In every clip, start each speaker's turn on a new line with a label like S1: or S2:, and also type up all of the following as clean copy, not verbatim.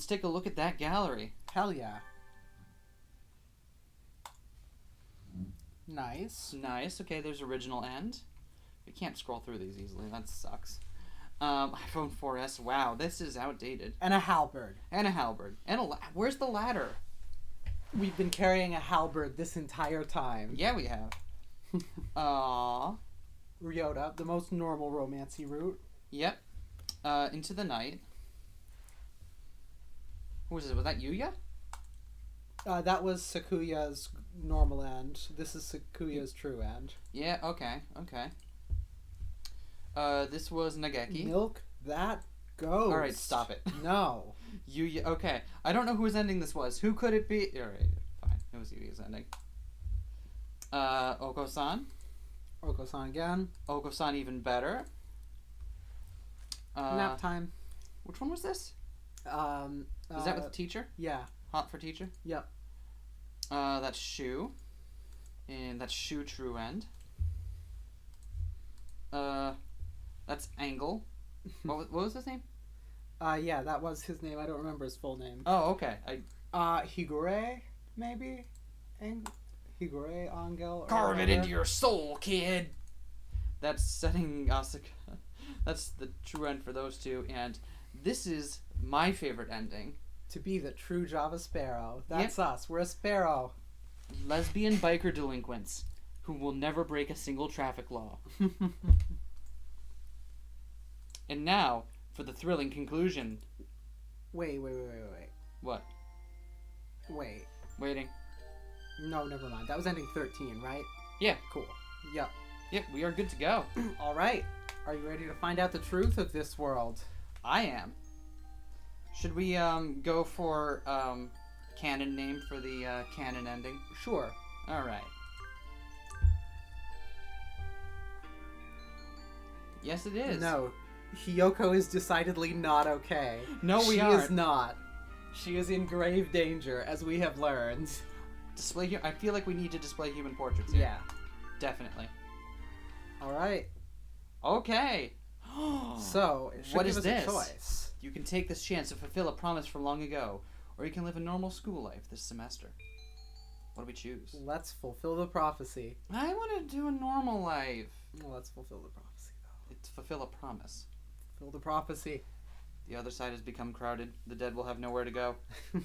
S1: take a look at that gallery.
S2: Hell yeah. Nice.
S1: Nice. Okay, there's original end. We can't scroll through these easily. That sucks. iPhone 4S. Wow, this is outdated.
S2: And a halberd.
S1: And a halberd. And where's the ladder?
S2: We've been carrying a halberd this entire time.
S1: Yeah, we have. Aww.
S2: Ryota, the most normal romancy route.
S1: Yep. Into the night. Who was it? Was that Yuya?
S2: That was Sakuya's normal end. This is Sakuya's true end.
S1: Yeah, okay. This was Nageki.
S2: Milk that ghost.
S1: Alright, stop it.
S2: No.
S1: Yuya, okay. I don't know whose ending this was. Who could it be? Alright, fine. It was Yuya's ending. Oko-san.
S2: Oko-san again.
S1: Oko-san even better.
S2: Nap time.
S1: Which one was this? Is that with the teacher?
S2: Yeah.
S1: Hot for teacher?
S2: Yep.
S1: That's Shu. And that's Shu true end. That's Angle. What was his name?
S2: Yeah, that was his name. I don't remember his full name.
S1: Oh, okay.
S2: Higure, maybe? Higure, Angel.
S1: Carve it into your soul, kid! That's setting Asuka. That's the true end for those two, and this is my favorite ending.
S2: To be the true Java Sparrow. That's us. We're a sparrow.
S1: Lesbian biker delinquents who will never break a single traffic law. And now, for the thrilling conclusion.
S2: Wait.
S1: What?
S2: Wait.
S1: Waiting.
S2: No, never mind. That was ending 13, right?
S1: Yeah.
S2: Cool. Yep.
S1: Yep, we are good to go.
S2: All right. Are you ready to find out the truth of this world?
S1: I am. Should we go for canon name for the canon ending?
S2: Sure.
S1: All right. Yes, it is.
S2: No. Hiyoko is decidedly not okay.
S1: No,
S2: she
S1: aren't.
S2: is not. She is in grave danger, as we have learned.
S1: I feel like we need to display human portraits here.
S2: Yeah.
S1: Definitely.
S2: All right.
S1: Okay.
S2: So, it should
S1: what
S2: give
S1: is
S2: us
S1: this?
S2: a choice.
S1: You can take this chance to fulfill a promise from long ago, or you can live a normal school life this semester. What do we choose?
S2: Let's fulfill the prophecy.
S1: I want to do a normal life.
S2: Well, let's fulfill the prophecy, though.
S1: It's fulfill a promise.
S2: Fulfill the prophecy.
S1: The other side has become crowded. The dead will have nowhere to go. Is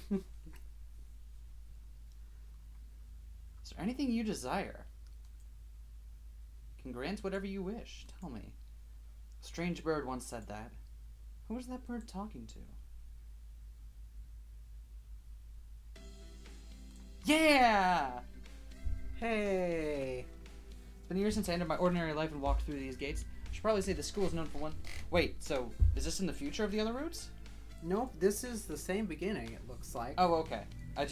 S1: there anything you desire? Can grant whatever you wish. Tell me. A strange bird once said that. Who was that bird talking to? Yeah!
S2: Hey!
S1: It's been years since I entered my ordinary life and walked through these gates. I should probably say the school is known for one... Wait, so is this in the future of the other routes?
S2: Nope, this is the same beginning, it looks like.
S1: Oh, okay. I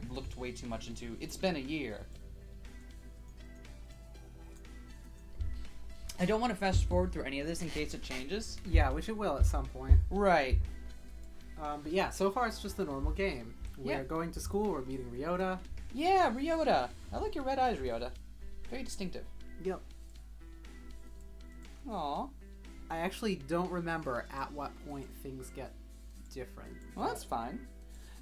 S1: looked way too much into... It's been a year. I don't want to fast forward through any of this in case it changes.
S2: Yeah, which it will at some point.
S1: Right.
S2: But yeah, so far it's just a normal game.
S1: Yeah.
S2: We're going to school, we're meeting Ryota.
S1: Yeah, Ryota. I like your red eyes, Ryota. Very distinctive.
S2: Yep.
S1: Aw.
S2: I actually don't remember at what point things get different.
S1: Well, that's fine.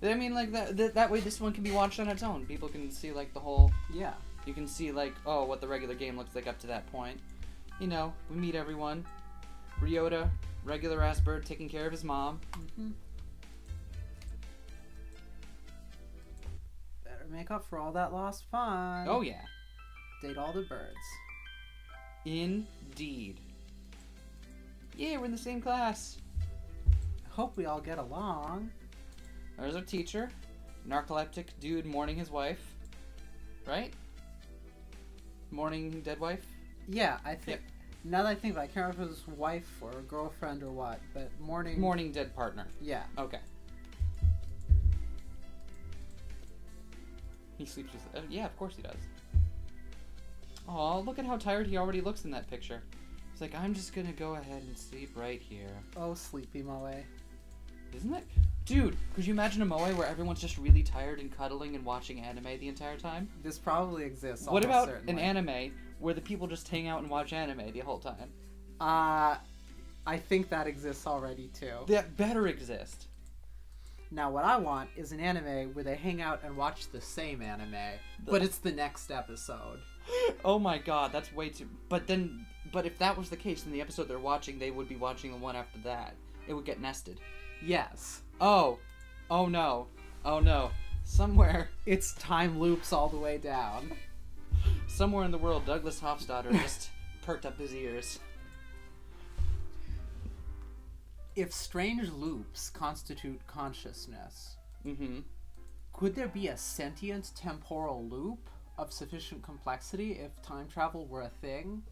S1: I mean, like, that way this one can be watched on its own. People can see, like, the whole...
S2: Yeah.
S1: You can see, like, oh, what the regular game looks like up to that point. You know, we meet everyone. Ryota, regular-ass bird taking care of his mom.
S2: Mm-hmm. Better make up for all that lost fun.
S1: Oh, yeah.
S2: Date all the birds.
S1: Indeed. Yeah, we're in the same class.
S2: Hope we all get along.
S1: There's our teacher. Narcoleptic dude mourning his wife. Right? Mourning dead wife?
S2: Yeah, I think...
S1: Yep.
S2: Now that I think about it, I can't remember if it was wife or girlfriend or what, but mourning...
S1: Mourning dead partner.
S2: Yeah.
S1: Okay. He sleeps with... yeah, of course he does. Aw, look at how tired he already looks in that picture. He's like, I'm just gonna go ahead and sleep right here.
S2: Oh, sleepy Moe.
S1: Isn't it? Dude, could you imagine a moe where everyone's just really tired and cuddling and watching anime the entire time?
S2: This probably exists.
S1: What about
S2: certainly.
S1: an anime where the people just hang out and watch anime the whole time?
S2: I think that exists already too.
S1: That better exist.
S2: Now, what I want is an anime where they hang out and watch the same anime, but it's the next episode.
S1: Oh my god, that's way too... But if that was the case, then the episode they're watching, they would be watching the one after that. It would get nested.
S2: Yes.
S1: Oh. Oh no. Oh no. Somewhere...
S2: It's time loops all the way down.
S1: Somewhere in the world, Douglas Hofstadter just perked up his ears.
S2: If strange loops constitute consciousness,
S1: Mm-hmm.
S2: could there be a sentient temporal loop of sufficient complexity if time travel were a thing?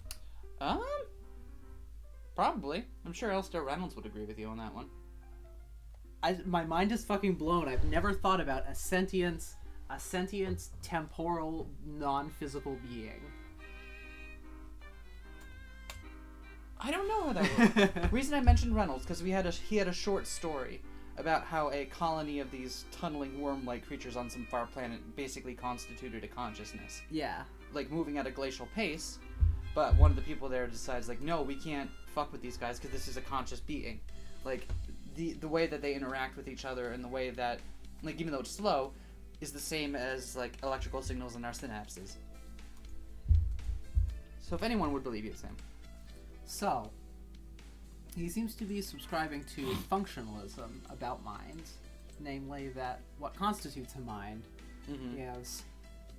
S1: Probably. I'm sure Alistair Reynolds would agree with you on that one.
S2: My mind is fucking blown. I've never thought about a sentient temporal non-physical being.
S1: I don't know how that works. The reason I mentioned Reynolds, because he had a short story about how a colony of these tunneling worm-like creatures on some far planet basically constituted a consciousness.
S2: Yeah.
S1: Like, moving at a glacial pace, but one of the people there decides, like, no, we can't fuck with these guys because this is a conscious being. Like, the way that they interact with each other and the way that, like, even though it's slow, is the same as, like, electrical signals in our synapses. So if anyone would believe you, Sam.
S2: So, he seems to be subscribing to functionalism about minds, namely that what constitutes a mind is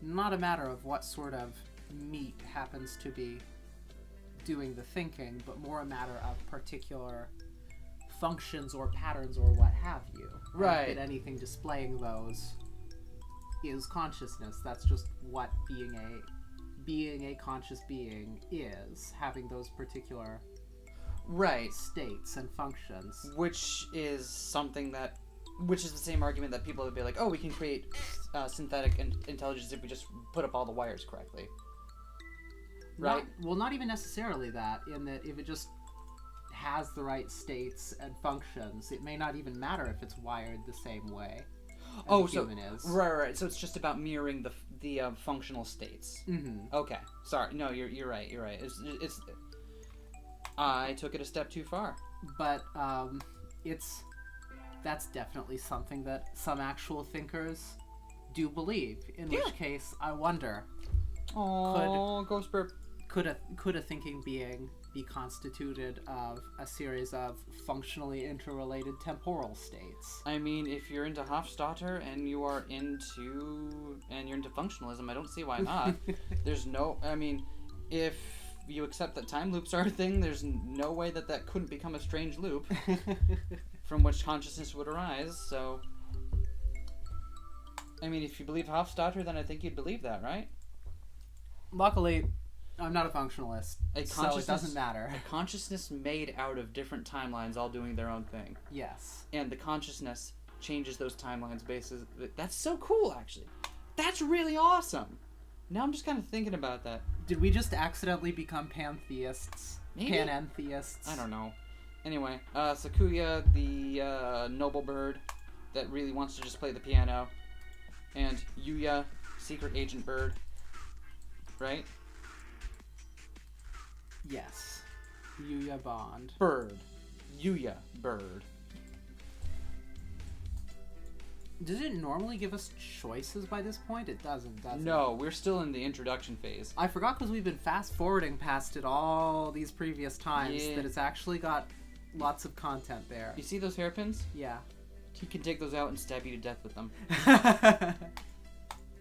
S2: not a matter of what sort of meat happens to be doing the thinking, but more a matter of particular functions or patterns or what have you.
S1: Right.
S2: And anything displaying those is consciousness. That's just what being a conscious being is, having those particular states and functions.
S1: Which is the same argument that people would be like, oh, we can create synthetic intelligence if we just put up all the wires correctly. Right?
S2: Not even necessarily that, in that if it just has the right states and functions, it may not even matter if it's wired the same way as a human is.
S1: Right. So it's just about mirroring the functional states.
S2: Mm-hmm.
S1: Okay. Sorry. No, you're right. You're right. It's I took it a step too far.
S2: But that's definitely something that some actual thinkers do believe. In which case, I wonder,
S1: ghost burp.
S2: Could a thinking being be constituted of a series of functionally interrelated temporal states?
S1: I mean, if you're into Hofstadter and you're into functionalism, I don't see why not. If you accept that time loops are a thing, there's no way that couldn't become a strange loop from which consciousness would arise. So, I mean, if you believe Hofstadter, then I think you'd believe that, right?
S2: Luckily, I'm not a functionalist, so it doesn't matter.
S1: A consciousness made out of different timelines all doing their own thing.
S2: Yes.
S1: And the consciousness changes those timelines basis. That's so cool, actually. That's really awesome. Now I'm just kind of thinking about that.
S2: Did we just accidentally become pantheists?
S1: Maybe.
S2: Panentheists?
S1: I don't know. Anyway, Sakuya, the noble bird that really wants to just play the piano. And Yuya, secret agent bird. Right?
S2: Yes. Yuya Bond.
S1: Bird. Yuya bird.
S2: Does it normally give us choices by this point? It doesn't, does it?
S1: No, we're still in the introduction phase.
S2: I forgot because we've been fast-forwarding past it all these previous times that it's actually got lots of content there.
S1: You see those hairpins?
S2: Yeah.
S1: He can take those out and stab you to death with them.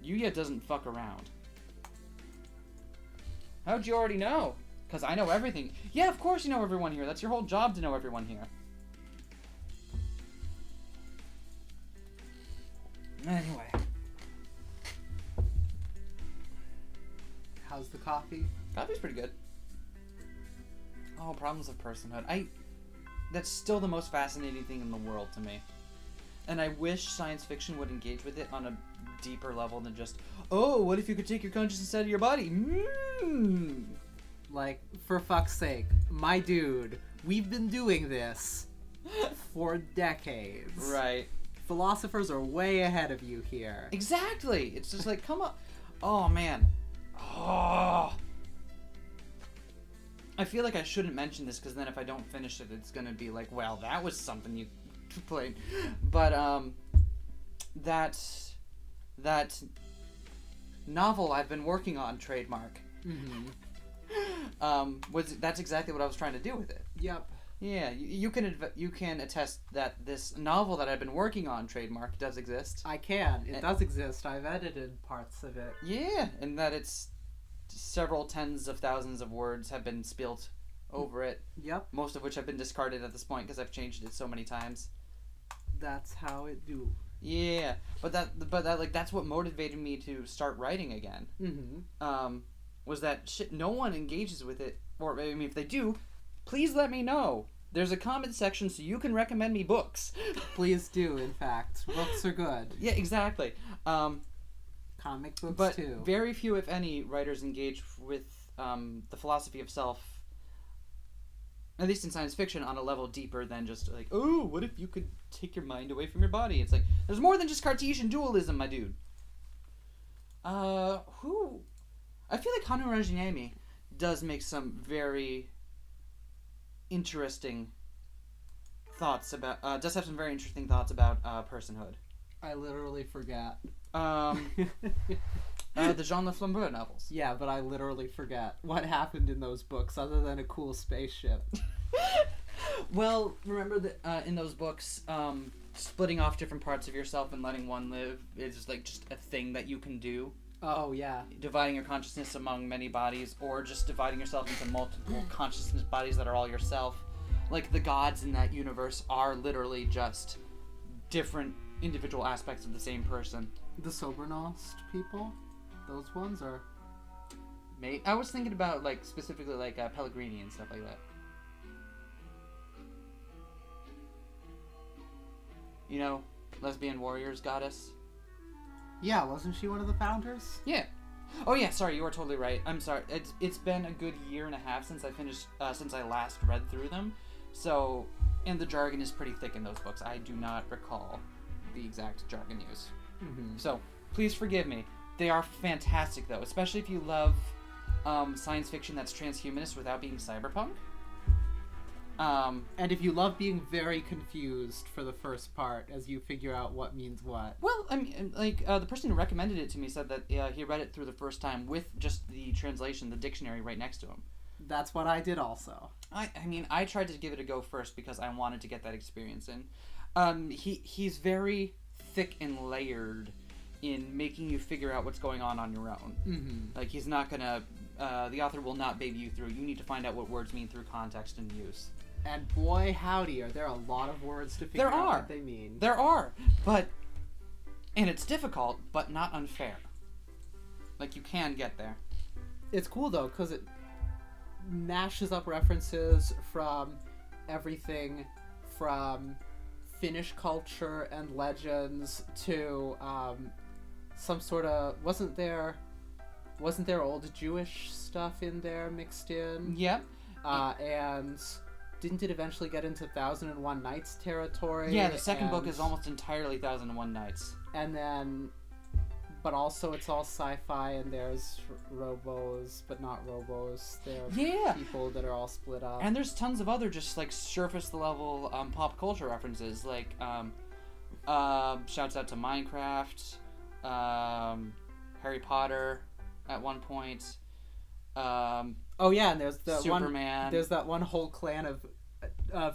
S1: Yuya doesn't fuck around. How'd you already know? Because I know everything. Yeah, of course you know everyone here. That's your whole job to know everyone here. Anyway.
S2: How's the coffee?
S1: Coffee's pretty good. Oh, problems of personhood. That's still the most fascinating thing in the world to me. And I wish science fiction would engage with it on a deeper level than just, oh, what if you could take your consciousness out of your body?
S2: Like, for fuck's sake, my dude, we've been doing this for decades.
S1: Right.
S2: Philosophers are way ahead of you here.
S1: Exactly. It's just like, come on. Oh, man. Oh. I feel like I shouldn't mention this because then if I don't finish it, it's going to be like, well, that was something you played. But that novel I've been working on trademark. That's exactly what I was trying to do with it.
S2: Yep.
S1: Yeah, you can attest that this novel that I've been working on trademark does exist.
S2: I can. It does exist. I've edited parts of it.
S1: Yeah, and that it's several tens of thousands of words have been spilt over it.
S2: Yep.
S1: Most of which have been discarded at this point because I've changed it so many times.
S2: That's how it do.
S1: Yeah, but that's what motivated me to start writing again. Was that shit? No one engages with it, or I mean, if they do, please let me know. There's a comment section so you can recommend me books.
S2: Please do. In fact, books are good.
S1: Yeah, exactly.
S2: Comic books
S1: but
S2: too.
S1: Very few, if any, writers engage with the philosophy of self. At least in science fiction, on a level deeper than just like, oh, what if you could take your mind away from your body? It's like, there's more than just Cartesian dualism, my dude. I feel like Hanu Rajinemi does make some very interesting thoughts about, does have some very interesting thoughts about personhood.
S2: I literally forget.
S1: The Jean Le Flambeur novels.
S2: Yeah, but I literally forget what happened in those books other than a cool spaceship.
S1: Well, remember that in those books, splitting off different parts of yourself and letting one live is just a thing that you can do.
S2: Oh, yeah.
S1: Dividing your consciousness among many bodies, or just dividing yourself into multiple consciousness bodies that are all yourself. Like, the gods in that universe are literally just different individual aspects of the same person.
S2: The Sobernost people? Those ones are...
S1: Mate, I was thinking about, like, specifically, like, Pellegrini and stuff like that. You know, lesbian warriors goddess.
S2: Yeah, wasn't she one of the founders?
S1: Yeah. Oh yeah, sorry, you are totally right. I'm sorry. It's been a good year and a half since I last read through them. So, and the jargon is pretty thick in those books. I do not recall the exact jargon used. So, please forgive me. They are fantastic though, especially if you love science fiction that's transhumanist without being cyberpunk.
S2: And if you love being very confused for the first part as you figure out what means what.
S1: Well, I mean, like, the person who recommended it to me said that he read it through the first time with just the translation, the dictionary right next to him.
S2: That's what I did also.
S1: I mean, I tried to give it a go first because I wanted to get that experience in. He's very thick and layered in making you figure out what's going on your own. Like, he's not gonna... the author will not baby you through. You need to find out what words mean through context and use.
S2: And boy, howdy, are there a lot of words to figure out what they mean.
S1: There are. But... And it's difficult, but not unfair. Like, you can get there.
S2: It's cool, though, because it mashes up references from everything from Finnish culture and legends to some sort of... Wasn't there old Jewish stuff in there mixed in?
S1: Yep.
S2: And... Didn't it eventually get into 1001 Nights territory?
S1: Yeah, the second book is almost entirely 1001 Nights.
S2: And then, but also it's all sci-fi, and there's robos, but not robos. There are people that are all split up.
S1: And there's tons of other just like surface level pop culture references, like shouts out to Minecraft, Harry Potter at one point.
S2: Oh yeah, and there's the
S1: Superman.
S2: There's that one whole clan of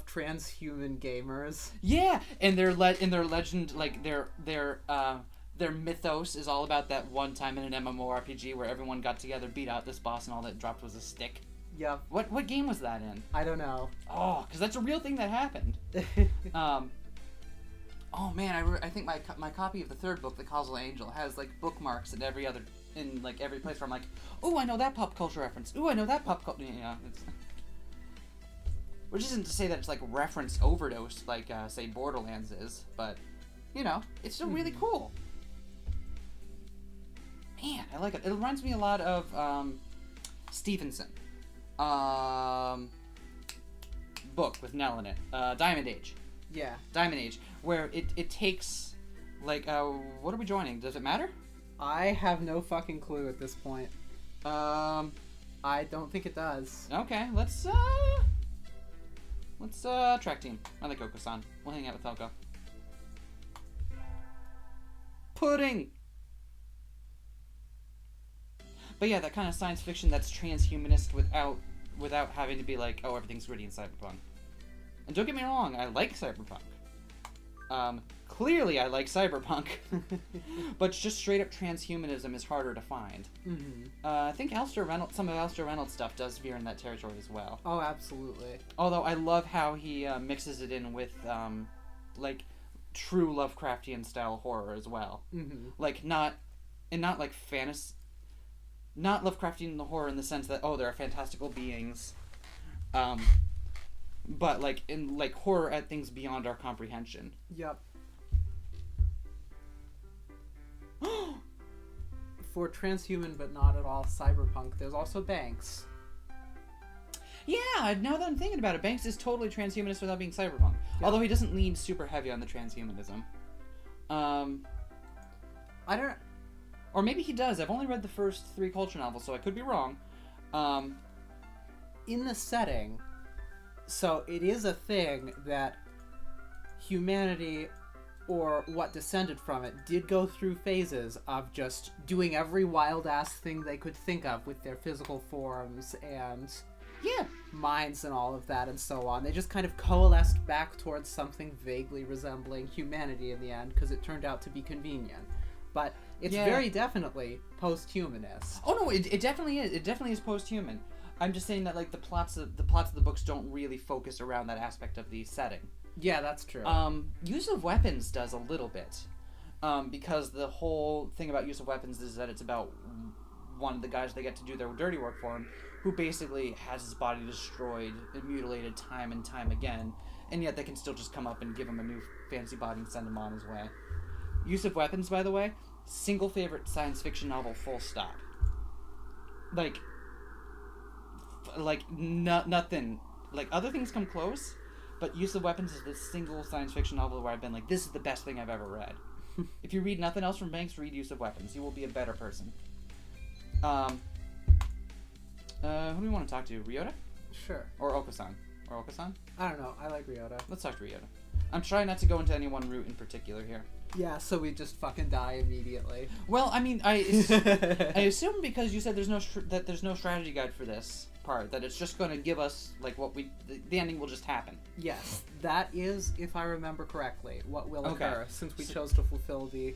S2: transhuman gamers.
S1: Yeah, and their legend, like their mythos is all about that one time in an MMORPG where everyone got together, beat out this boss, and all that dropped was a stick.
S2: Yeah.
S1: What game was that in?
S2: I don't know.
S1: Oh, because that's a real thing that happened. Oh man, I think my copy of the third book, The Causal Angel, has like bookmarks in every place where I'm like, oh, I know that pop culture reference. Ooh, I know that pop culture. You know, which isn't to say that it's like reference overdose like say Borderlands is, but you know, it's still really cool. Man, I like it. It reminds me a lot of Stevenson. Book with Nell in it. Diamond Age.
S2: Yeah. Diamond
S1: Age, where it takes like what are we joining? Does it matter?
S2: I have no fucking clue at this point. I don't think it does.
S1: Okay, let's track team. I like Oko-san. We'll hang out with Elko. pudding. But yeah, that kind of science fiction that's transhumanist without having to be like, oh, everything's gritty and cyberpunk. And don't get me wrong, I like cyberpunk. Clearly I like cyberpunk. But just straight up transhumanism is harder to find.
S2: Mm-hmm.
S1: I think some of Alistair Reynolds' stuff does veer in that territory as well.
S2: Oh, absolutely.
S1: Although I love how he mixes it in with, like, true Lovecraftian style horror as well.
S2: Mm-hmm.
S1: Like, not like fantasy... Not Lovecraftian horror in the sense that, oh, there are fantastical beings. But, like, in, like, horror at things beyond our comprehension.
S2: Yep. For transhuman but not at all cyberpunk, there's also Banks.
S1: Yeah, now that I'm thinking about it, Banks is totally transhumanist without being cyberpunk. Yeah. Although he doesn't lean super heavy on the transhumanism.
S2: I don't...
S1: Or maybe he does. I've only read the first 3 Culture novels, so I could be wrong.
S2: In the setting, so it is a thing that humanity, or what descended from it, did go through phases of just doing every wild-ass thing they could think of with their physical forms and minds and all of that and so on. They just kind of coalesced back towards something vaguely resembling humanity in the end, because it turned out to be convenient. But it's very definitely post-humanist.
S1: Oh no, it definitely is. It definitely is post-human. I'm just saying that like the plots of the books don't really focus around that aspect of the setting.
S2: Yeah, that's true.
S1: Use of weapons does a little bit, because the whole thing about use of weapons is that it's about one of the guys they get to do their dirty work for him, who basically has his body destroyed and mutilated time and time again, and yet they can still just come up and give him a new fancy body and send him on his way. Use of weapons, by the way, single favorite science fiction novel, full stop. Nothing. Like, other things come close, but Use of Weapons is the single science fiction novel where I've been like, this is the best thing I've ever read. If you read nothing else from Banks, read Use of Weapons. You will be a better person. Who do we want to talk to? Ryota?
S2: Sure.
S1: Or Okasan? Or Okasan?
S2: I don't know. I like Ryota.
S1: Let's talk to Ryota. I'm trying not to go into any one route in particular here.
S2: Yeah, so we just fucking die immediately.
S1: Well, I mean, I assume because you said there's no strategy guide for this part, that it's just going to give us like what the ending will just happen.
S2: Yes, that is, if I remember correctly, what will occur since we chose to fulfill the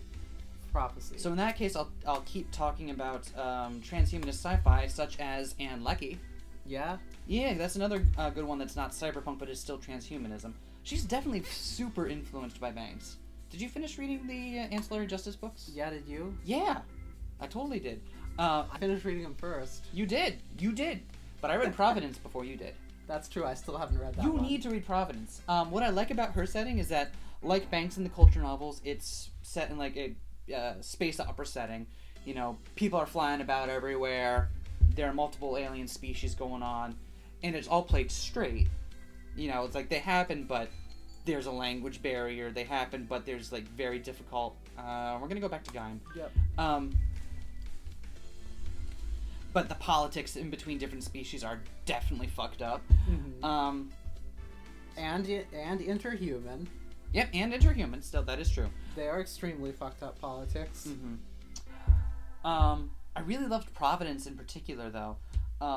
S2: prophecy.
S1: So in that case, I'll keep talking about transhumanist sci-fi such as Anne Leckie.
S2: Yeah.
S1: Yeah, that's another good one that's not cyberpunk but is still transhumanism. She's definitely super influenced by Banks. Did you finish reading the Ancillary Justice books?
S2: Yeah, did you?
S1: Yeah, I totally did.
S2: I finished reading them first.
S1: You did. But I read Providence before you did.
S2: That's true, I still haven't read that
S1: one. You need to read Providence. What I like about her setting is that, like Banks in the Culture novels, it's set in like a space opera setting. You know, people are flying about everywhere. There are multiple alien species going on. And it's all played straight. You know, it's like they happen, but there's a language barrier. They happen, but there's like very difficult. We're gonna go back to Gaim.
S2: Yep.
S1: But the politics in between different species are definitely fucked up.
S2: Mm-hmm. And interhuman.
S1: Yep, and interhuman. Still, that is true.
S2: They are extremely fucked up politics.
S1: Mm-hmm. I really loved Providence in particular, though,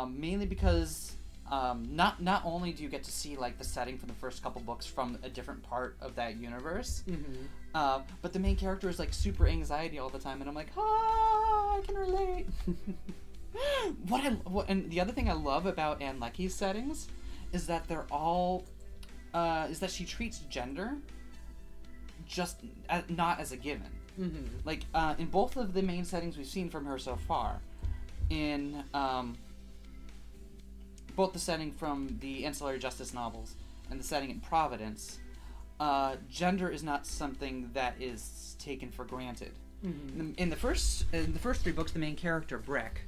S1: mainly because. Not only do you get to see like the setting for the first couple books from a different part of that universe, but the main character is like super anxiety all the time, and I'm like, I can relate. And the other thing I love about Anne Leckie's settings is that they're all is that she treats gender just not as a given.
S2: Mm-hmm.
S1: Like in both of the main settings we've seen from her so far, in both the setting from the Ancillary Justice novels and the setting in Providence, gender is not something that is taken for granted.
S2: Mm-hmm.
S1: In the first 3 books, the main character Breck,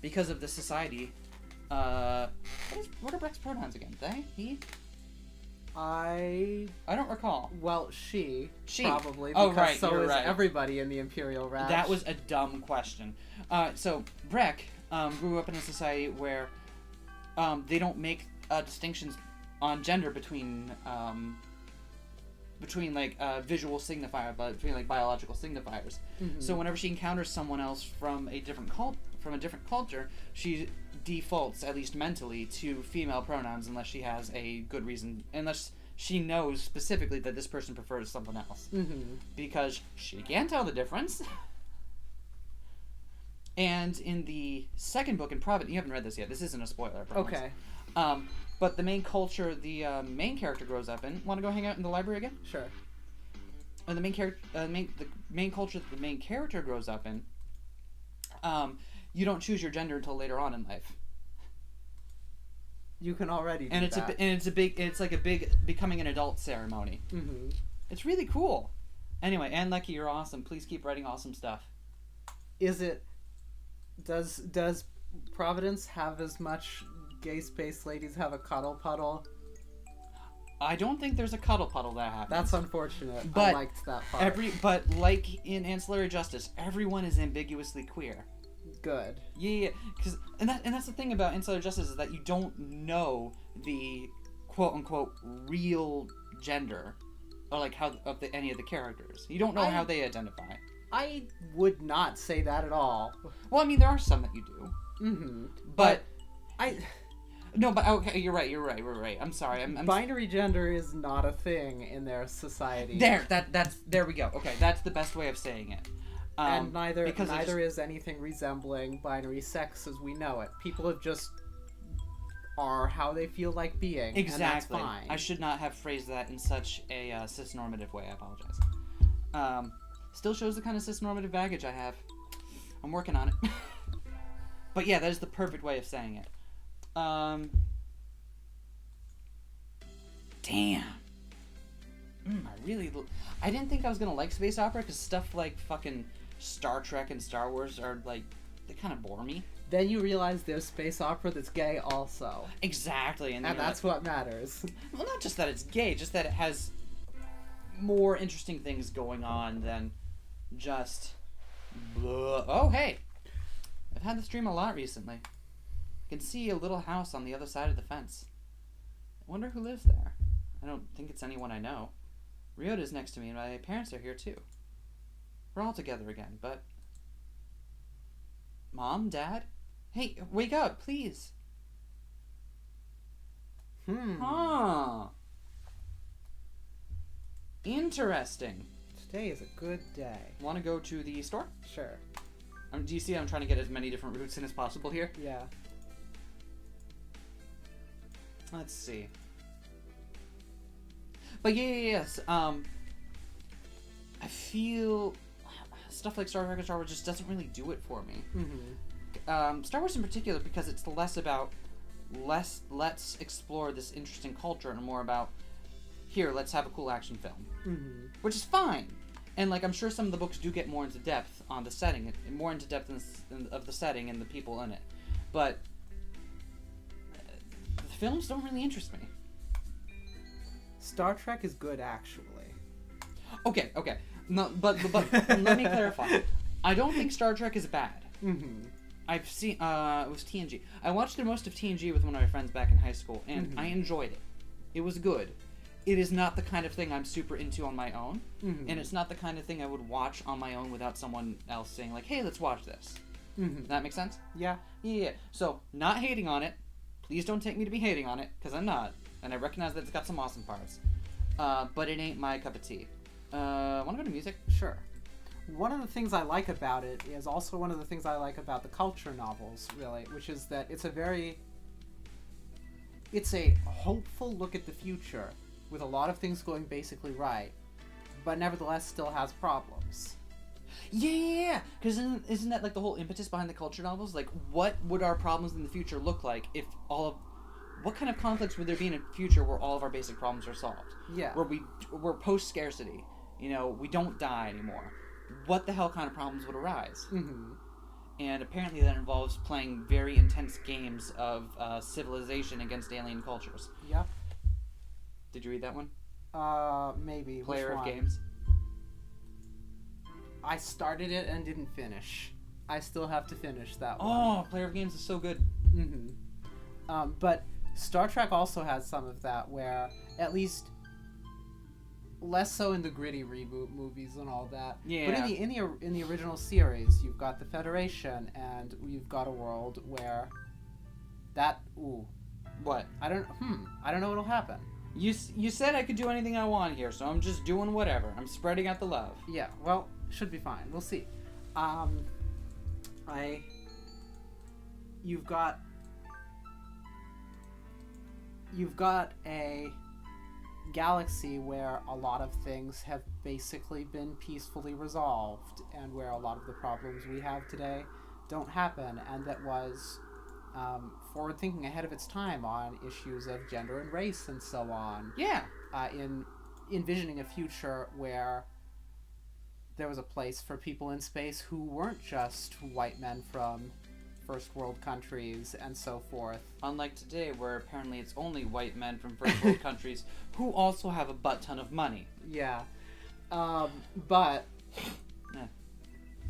S1: because of the society, what are Breck's pronouns again? They? He? I don't recall.
S2: Well, she.
S1: Probably.
S2: Probably.
S1: Oh,
S2: because
S1: right.
S2: So
S1: you're
S2: is
S1: right.
S2: everybody in the Imperial Ratch.
S1: That was a dumb question. So Breck grew up in a society where they don't make distinctions on gender between between like visual signifier, but between like biological signifiers. So whenever she encounters someone else from a different culture, she defaults, at least mentally, to female pronouns unless she has a good reason, unless she knows specifically that this person prefers someone else, because she can't tell the difference. And in the second book in Providence, you haven't read this yet. This isn't a spoiler, I promise.
S2: Okay.
S1: But the main culture the main character grows up in. Want to go hang out in the library again?
S2: Sure.
S1: And the main character, the main culture that the main character grows up in. You don't choose your gender until later on in life.
S2: You can already do
S1: and it's
S2: that.
S1: It's like a big becoming an adult ceremony. It's really cool. Anyway, Ann Leckie, you're awesome. Please keep writing awesome stuff.
S2: Does Providence have as much gay space ladies have a cuddle puddle?
S1: I don't think there's a cuddle puddle that happens.
S2: That's unfortunate.
S1: But
S2: I liked that part.
S1: But like in Ancillary Justice, everyone is ambiguously queer.
S2: Good.
S1: Yeah, and that's the thing about Ancillary Justice is that you don't know the quote unquote real gender, or like how of any of the characters. You don't know how they identify.
S2: I would not say that at all.
S1: Well, I mean, there are some that you do. But No, but okay, you're right. We're right. I'm sorry. I'm
S2: binary gender is not a thing in their society.
S1: There we go. Okay, that's the best way of saying it.
S2: And neither is anything resembling binary sex as we know it. People just are how they feel like being.
S1: Exactly.
S2: And that's fine.
S1: I should not have phrased that in such a cis-normative way. I apologize. Still shows the kind of cis-normative baggage I have. I'm working on it. But yeah, that is the perfect way of saying it. Damn. I didn't think I was gonna like space opera because stuff like fucking Star Trek and Star Wars are like, they kind of bore me.
S2: Then you realize there's space opera that's gay also.
S1: Exactly. And
S2: that's what matters.
S1: Well, not just that it's gay, just that it has more interesting things going on than just blah. Oh, hey. I've had this dream a lot recently. I can see a little house on the other side of the fence. I wonder who lives there. I don't think it's anyone I know. Ryota's next to me and my parents are here too. We're all together again, but... Mom? Dad? Hey, wake up, please. Huh. Interesting.
S2: Today is a good day.
S1: Want to go to the store?
S2: Sure.
S1: Do you see I'm trying to get as many different routes in as possible here?
S2: Yeah.
S1: Let's see. But yes, I feel stuff like Star Trek and Star Wars just doesn't really do it for me. Star Wars in particular, because it's less about let's explore this interesting culture and more about here, let's have a cool action film, which is fine. And like I'm sure some of the books do get more into depth on the setting, more into depth of the setting and the people in it, but the films don't really interest me.
S2: Star Trek is good, actually.
S1: Okay. No, but let me clarify. I don't think Star Trek is bad. I've seen it was TNG. I watched the most of TNG with one of my friends back in high school, and I enjoyed it. It was good. It is not the kind of thing I'm super into on my own, and it's not the kind of thing I would watch on my own without someone else saying like, "Hey, let's watch this." Does that make sense?
S2: Yeah.
S1: Yeah. So, not hating on it. Please don't take me to be hating on it, because I'm not. And I recognize that it's got some awesome parts. But it ain't my cup of tea. Want to go to music?
S2: Sure. One of the things I like about it is also one of the things I like about the culture novels, really, which is that it's a hopeful look at the future with a lot of things going basically right, but nevertheless still has problems.
S1: Yeah, because isn't that like the whole impetus behind the culture novels? Like, what would our problems in the future look like if what kind of conflicts would there be in a future where all of our basic problems are solved?
S2: Yeah.
S1: Where we're post-scarcity, we don't die anymore. What the hell kind of problems would arise? And apparently that involves playing very intense games of civilization against alien cultures.
S2: Yep.
S1: Did you read that one?
S2: Maybe.
S1: Player
S2: Which
S1: of
S2: one?
S1: Games.
S2: I started it and didn't finish. I still have to finish that one.
S1: Oh, Player of Games is so good.
S2: But Star Trek also has some of that where at least less so in the gritty reboot movies and all that.
S1: Yeah.
S2: But in the original series, you've got the Federation, and you've got a world where that
S1: What?
S2: I don't know what'll happen.
S1: You said I could do anything I want here, so I'm just doing whatever. I'm spreading out the love.
S2: Yeah, well, should be fine. We'll see. You've got a galaxy where a lot of things have basically been peacefully resolved, and where a lot of the problems we have today don't happen, and that was forward thinking ahead of its time on issues of gender and race and so on.
S1: Yeah.
S2: In envisioning a future where there was a place for people in space who weren't just white men from first world countries and so forth.
S1: Unlike today, where apparently it's only white men from first world countries who also have a butt ton of money.
S2: Yeah. But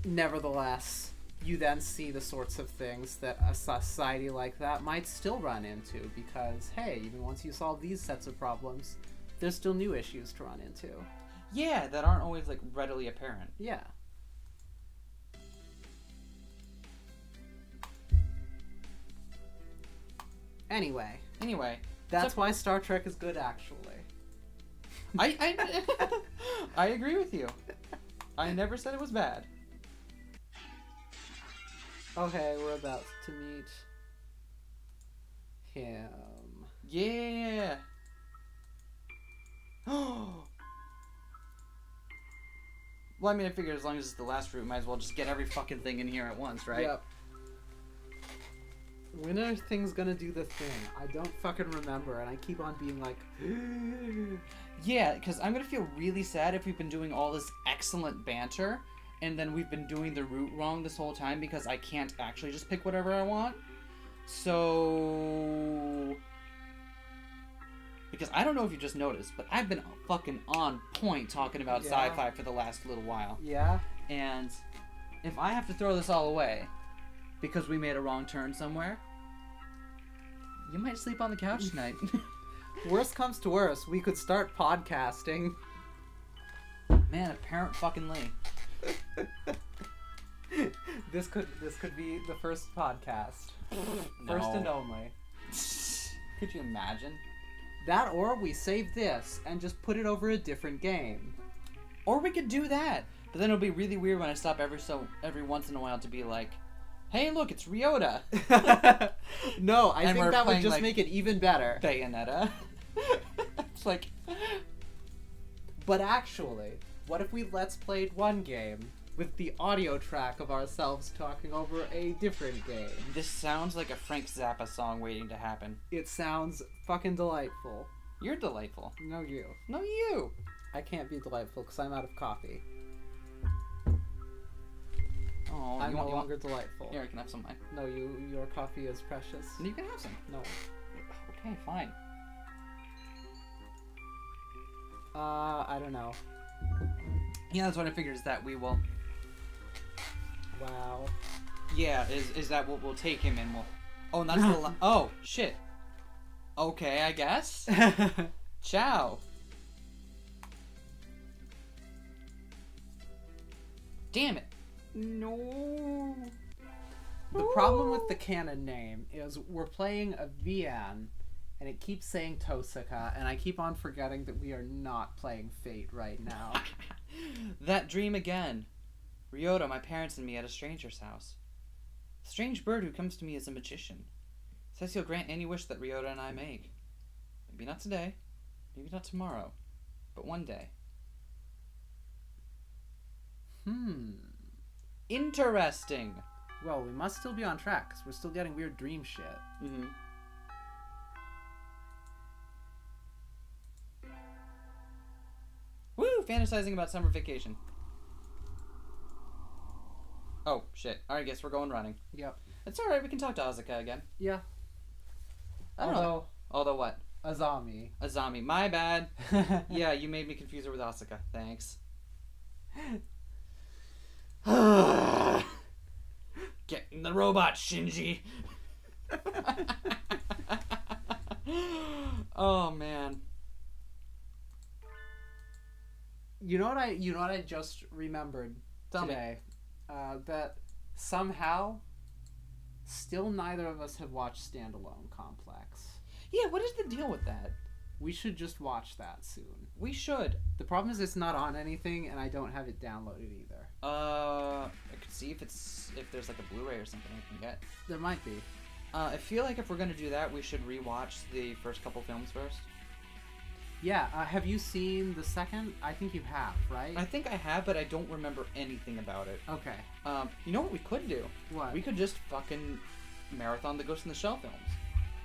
S2: nevertheless, you then see the sorts of things that a society like that might still run into, because, hey, even once you solve these sets of problems, there's still new issues to run into.
S1: Yeah, that aren't always, like, readily apparent.
S2: Yeah. Anyway, that's why Star Trek is good, actually.
S1: I agree with you. I never said it was bad.
S2: Okay, we're about to meet him.
S1: Yeah. Well, I mean, I figured as long as it's the last route, might as well just get every fucking thing in here at once, right?
S2: Yep. When are things gonna do the thing? I don't fucking remember, and I keep on being like...
S1: Yeah, because I'm gonna feel really sad if we've been doing all this excellent banter, and then we've been doing the route wrong this whole time because I can't actually just pick whatever I want. So... Because I don't know if you just noticed, but I've been fucking on point talking about sci-fi for the last little while.
S2: Yeah?
S1: And if I have to throw this all away because we made a wrong turn somewhere, you might sleep on the couch tonight.
S2: Worst comes to worst, we could start podcasting.
S1: Man, apparent fucking lay.
S2: This could be the first podcast.
S1: No.
S2: First and only.
S1: Could you imagine?
S2: That, or we save this and just put it over a different game.
S1: Or we could do that. But then it'll be really weird when I stop every once in a while to be like, hey, look, it's Ryota.
S2: No, I
S1: And
S2: think
S1: we're
S2: that would
S1: playing,
S2: just
S1: like,
S2: make it even better.
S1: Bayonetta. It's like...
S2: But actually, what if we Let's Played one game with the audio track of ourselves talking over a different game?
S1: This sounds like a Frank Zappa song waiting to happen.
S2: It sounds fucking delightful.
S1: You're delightful.
S2: No, you.
S1: No, you.
S2: I can't be delightful because I'm out of coffee.
S1: Oh,
S2: I'm
S1: you
S2: no
S1: want
S2: longer delightful.
S1: Here, I can have some of mine.
S2: No, your coffee is precious.
S1: You can have some.
S2: No.
S1: Okay, fine.
S2: I don't know.
S1: Yeah, that's what I figured, is that we will...
S2: Wow.
S1: Yeah, is that we'll take him and we'll... Oh, and that's the... Oh, shit. Okay, I guess. Ciao. Damn it. No.
S2: The problem with the canon name is we're playing a VN, and it keeps saying Tosaka, and I keep on forgetting that we are not playing Fate right now.
S1: That dream again. Ryota, my parents, and me at a stranger's house. A strange bird who comes to me as a magician. Says he'll grant any wish that Ryota and I make. Maybe not today, maybe not tomorrow, but one day. Interesting.
S2: Well, we must still be on track, because we're still getting weird dream shit.
S1: Mm-hmm. Woo! Fantasizing about summer vacation. Oh, shit. Alright, guess we're going running.
S2: Yep.
S1: It's alright, we can talk to Asuka again.
S2: Yeah.
S1: I don't know. Although what?
S2: Azami.
S1: Azami. My bad. Yeah, you made me confuse her with Asuka. Thanks. Get in the robot, Shinji. Oh, man.
S2: You know what I just remembered
S1: Tell me.
S2: today? That somehow, still neither of us have watched Standalone Complex.
S1: Yeah, what is the deal with that?
S2: We should just watch that soon.
S1: We should.
S2: The problem is it's not on anything, and I don't have it downloaded either.
S1: I could see if there's like a Blu-ray or something I can get.
S2: There might be.
S1: I feel like if we're gonna do that, we should rewatch the first couple films first.
S2: Yeah, have you seen the second? I think you have, right?
S1: I think I have, but I don't remember anything about it.
S2: Okay.
S1: You know what we could do?
S2: What?
S1: We could just fucking marathon the Ghost in the Shell films.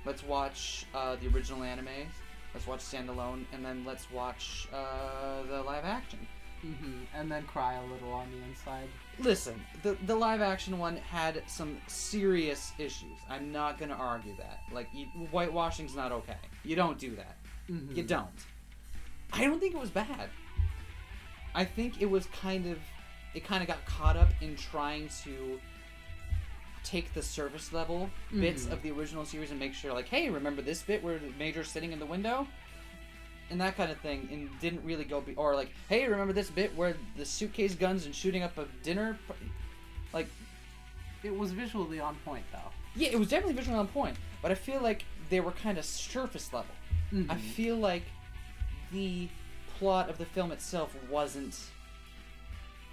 S1: Let's watch the original animes. Let's watch Standalone, and then let's watch the live action.
S2: And then cry a little on the inside.
S1: Listen, the live action one had some serious issues. I'm not gonna argue that. Like, whitewashing's not okay. You don't do that. You don't. I don't think it was bad. I think it was kind of got caught up in trying to take the surface level bits of the original series and make sure, like, hey, remember this bit where the Major's sitting in the window? And that kind of thing, and didn't really go... or, like, hey, remember this bit where the suitcase guns and shooting up a dinner? Like...
S2: It was visually on point, though.
S1: Yeah, it was definitely visually on point, but I feel like they were kind of surface level. I feel like the plot of the film itself wasn't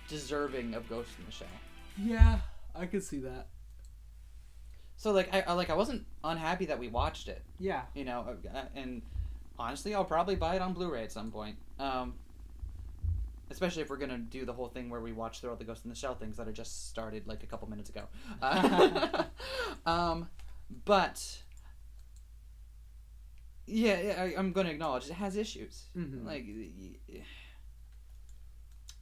S1: deserving of Ghost in the Shell.
S2: Yeah, I could see that.
S1: So, like, I wasn't unhappy that we watched it.
S2: Yeah.
S1: You know, and honestly, I'll probably buy it on Blu-ray at some point. Especially if we're going to do the whole thing where we watch through all the Ghost in the Shell things that I just started, like, a couple minutes ago. But... Yeah, I'm going to acknowledge it has issues. Like,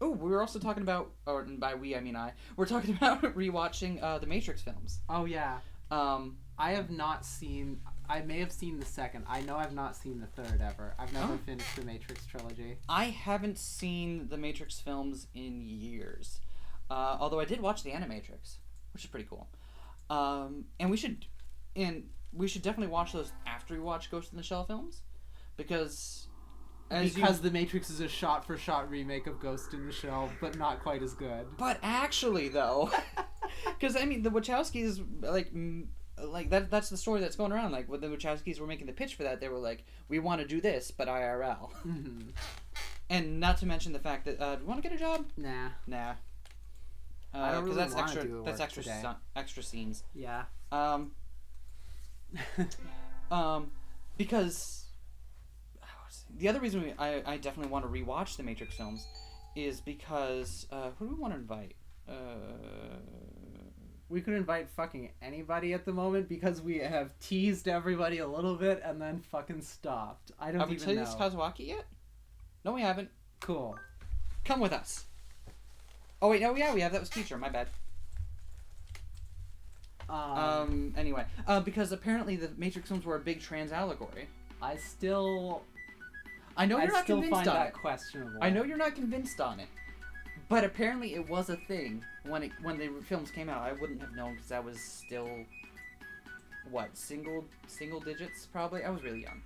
S1: oh, we were also talking about, or by we I mean I, we're talking about rewatching the Matrix films.
S2: Oh yeah. I have not seen. I may have seen the second. I know I've not seen the third ever. I've never finished the Matrix trilogy.
S1: I haven't seen the Matrix films in years, although I did watch the Animatrix, which is pretty cool. And we should definitely watch those after we watch Ghost in the Shell films, because
S2: the Matrix is a shot-for-shot remake of Ghost in the Shell, but not quite as good.
S1: But actually, though, because I mean, the Wachowskis like that's the story that's going around. Like when the Wachowskis were making the pitch for that, they were like, "We want to do this, but IRL." And not to mention the fact that do you want to get a job?
S2: Nah.
S1: I don't really
S2: that's
S1: want
S2: extra.
S1: to do that's extra.
S2: Today.
S1: Extra scenes.
S2: Yeah.
S1: Because the other reason I definitely want to rewatch the Matrix films is because who do we want to invite?
S2: We could invite fucking anybody at the moment because we have teased everybody a little bit and then fucking stopped. I don't
S1: Have
S2: even
S1: we
S2: know.
S1: teased Kazuaki yet? No, we haven't.
S2: Cool.
S1: Come with us. Oh wait, no, yeah, we have. That was Teacher. My bad. Anyway, because apparently the Matrix films were a big trans allegory.
S2: I know
S1: you're not
S2: still
S1: convinced
S2: find
S1: on
S2: that
S1: it.
S2: questionable.
S1: I know you're not convinced on it, but apparently it was a thing when the films came out. I wouldn't have known because I was still single digits probably. I was really young.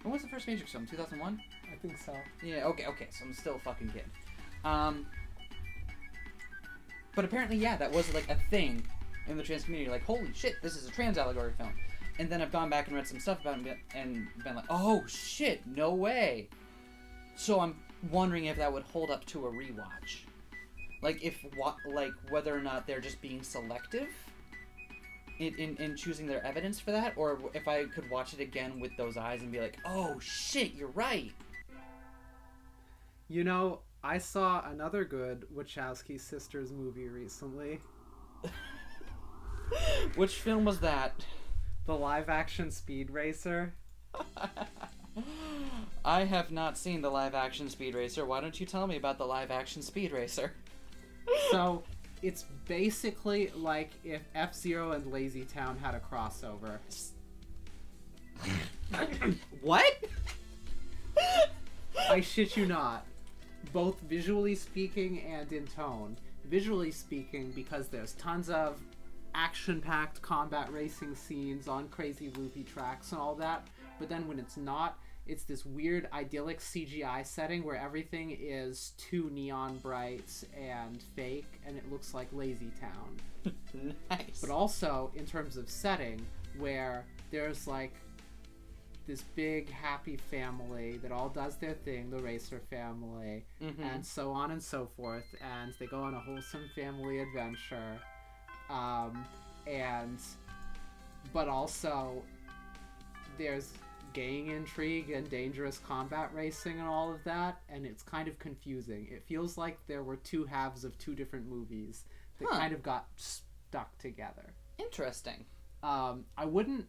S1: When was the first Matrix film? 2001?
S2: I think so.
S1: Yeah. Okay. So I'm still a fucking kid. But apparently, yeah, that was like a thing in the trans community. Like, holy shit, this is a trans allegory film. And then I've gone back and read some stuff about it and been like, oh shit, no way. So I'm wondering if that would hold up to a rewatch. Like whether or not they're just being selective in choosing their evidence for that, or if I could watch it again with those eyes and be like, oh shit, you're right.
S2: You know, I saw another good Wachowski sisters movie recently.
S1: Which film was that?
S2: The live-action Speed Racer.
S1: I have not seen the live-action Speed Racer. Why don't you tell me about the live-action Speed Racer?
S2: So, it's basically like if F-Zero and Lazy Town had a crossover.
S1: What?
S2: I shit you not. Both visually speaking and in tone. Visually speaking, because there's tons of action-packed combat racing scenes on crazy loopy tracks and all that, but then when it's not, it's this weird idyllic CGI setting where everything is too neon bright and fake, and it looks like Lazy Town.
S1: Nice.
S2: But also in terms of setting, where there's like this big happy family that all does their thing, the Racer family, and so on and so forth, and they go on a wholesome family adventure, but also there's gang intrigue and dangerous combat racing and all of that, and it's kind of confusing. It feels like there were two halves of two different movies that kind of got stuck together.
S1: Interesting.
S2: I wouldn't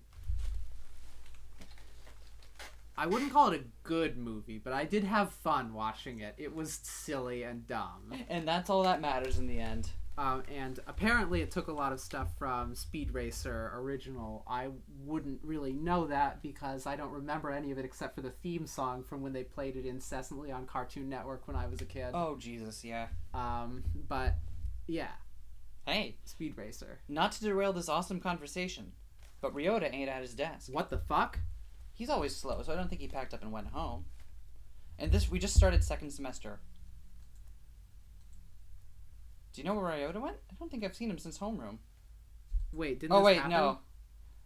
S2: call it a good movie, but I did have fun watching it. It was silly and dumb.
S1: And that's all that matters in the end.
S2: And apparently it took a lot of stuff from Speed Racer original. I wouldn't really know that because I don't remember any of it except for the theme song from when they played it incessantly on Cartoon Network when I was a kid.
S1: Oh, Jesus, yeah.
S2: But, yeah.
S1: Hey.
S2: Speed Racer.
S1: Not to derail this awesome conversation, but Ryota ain't at his desk.
S2: What the fuck?
S1: He's always slow, so I don't think he packed up and went home. And we just started second semester. Do you know where Ryota went? I don't think I've seen him since homeroom.
S2: Wait, didn't this happen?
S1: No.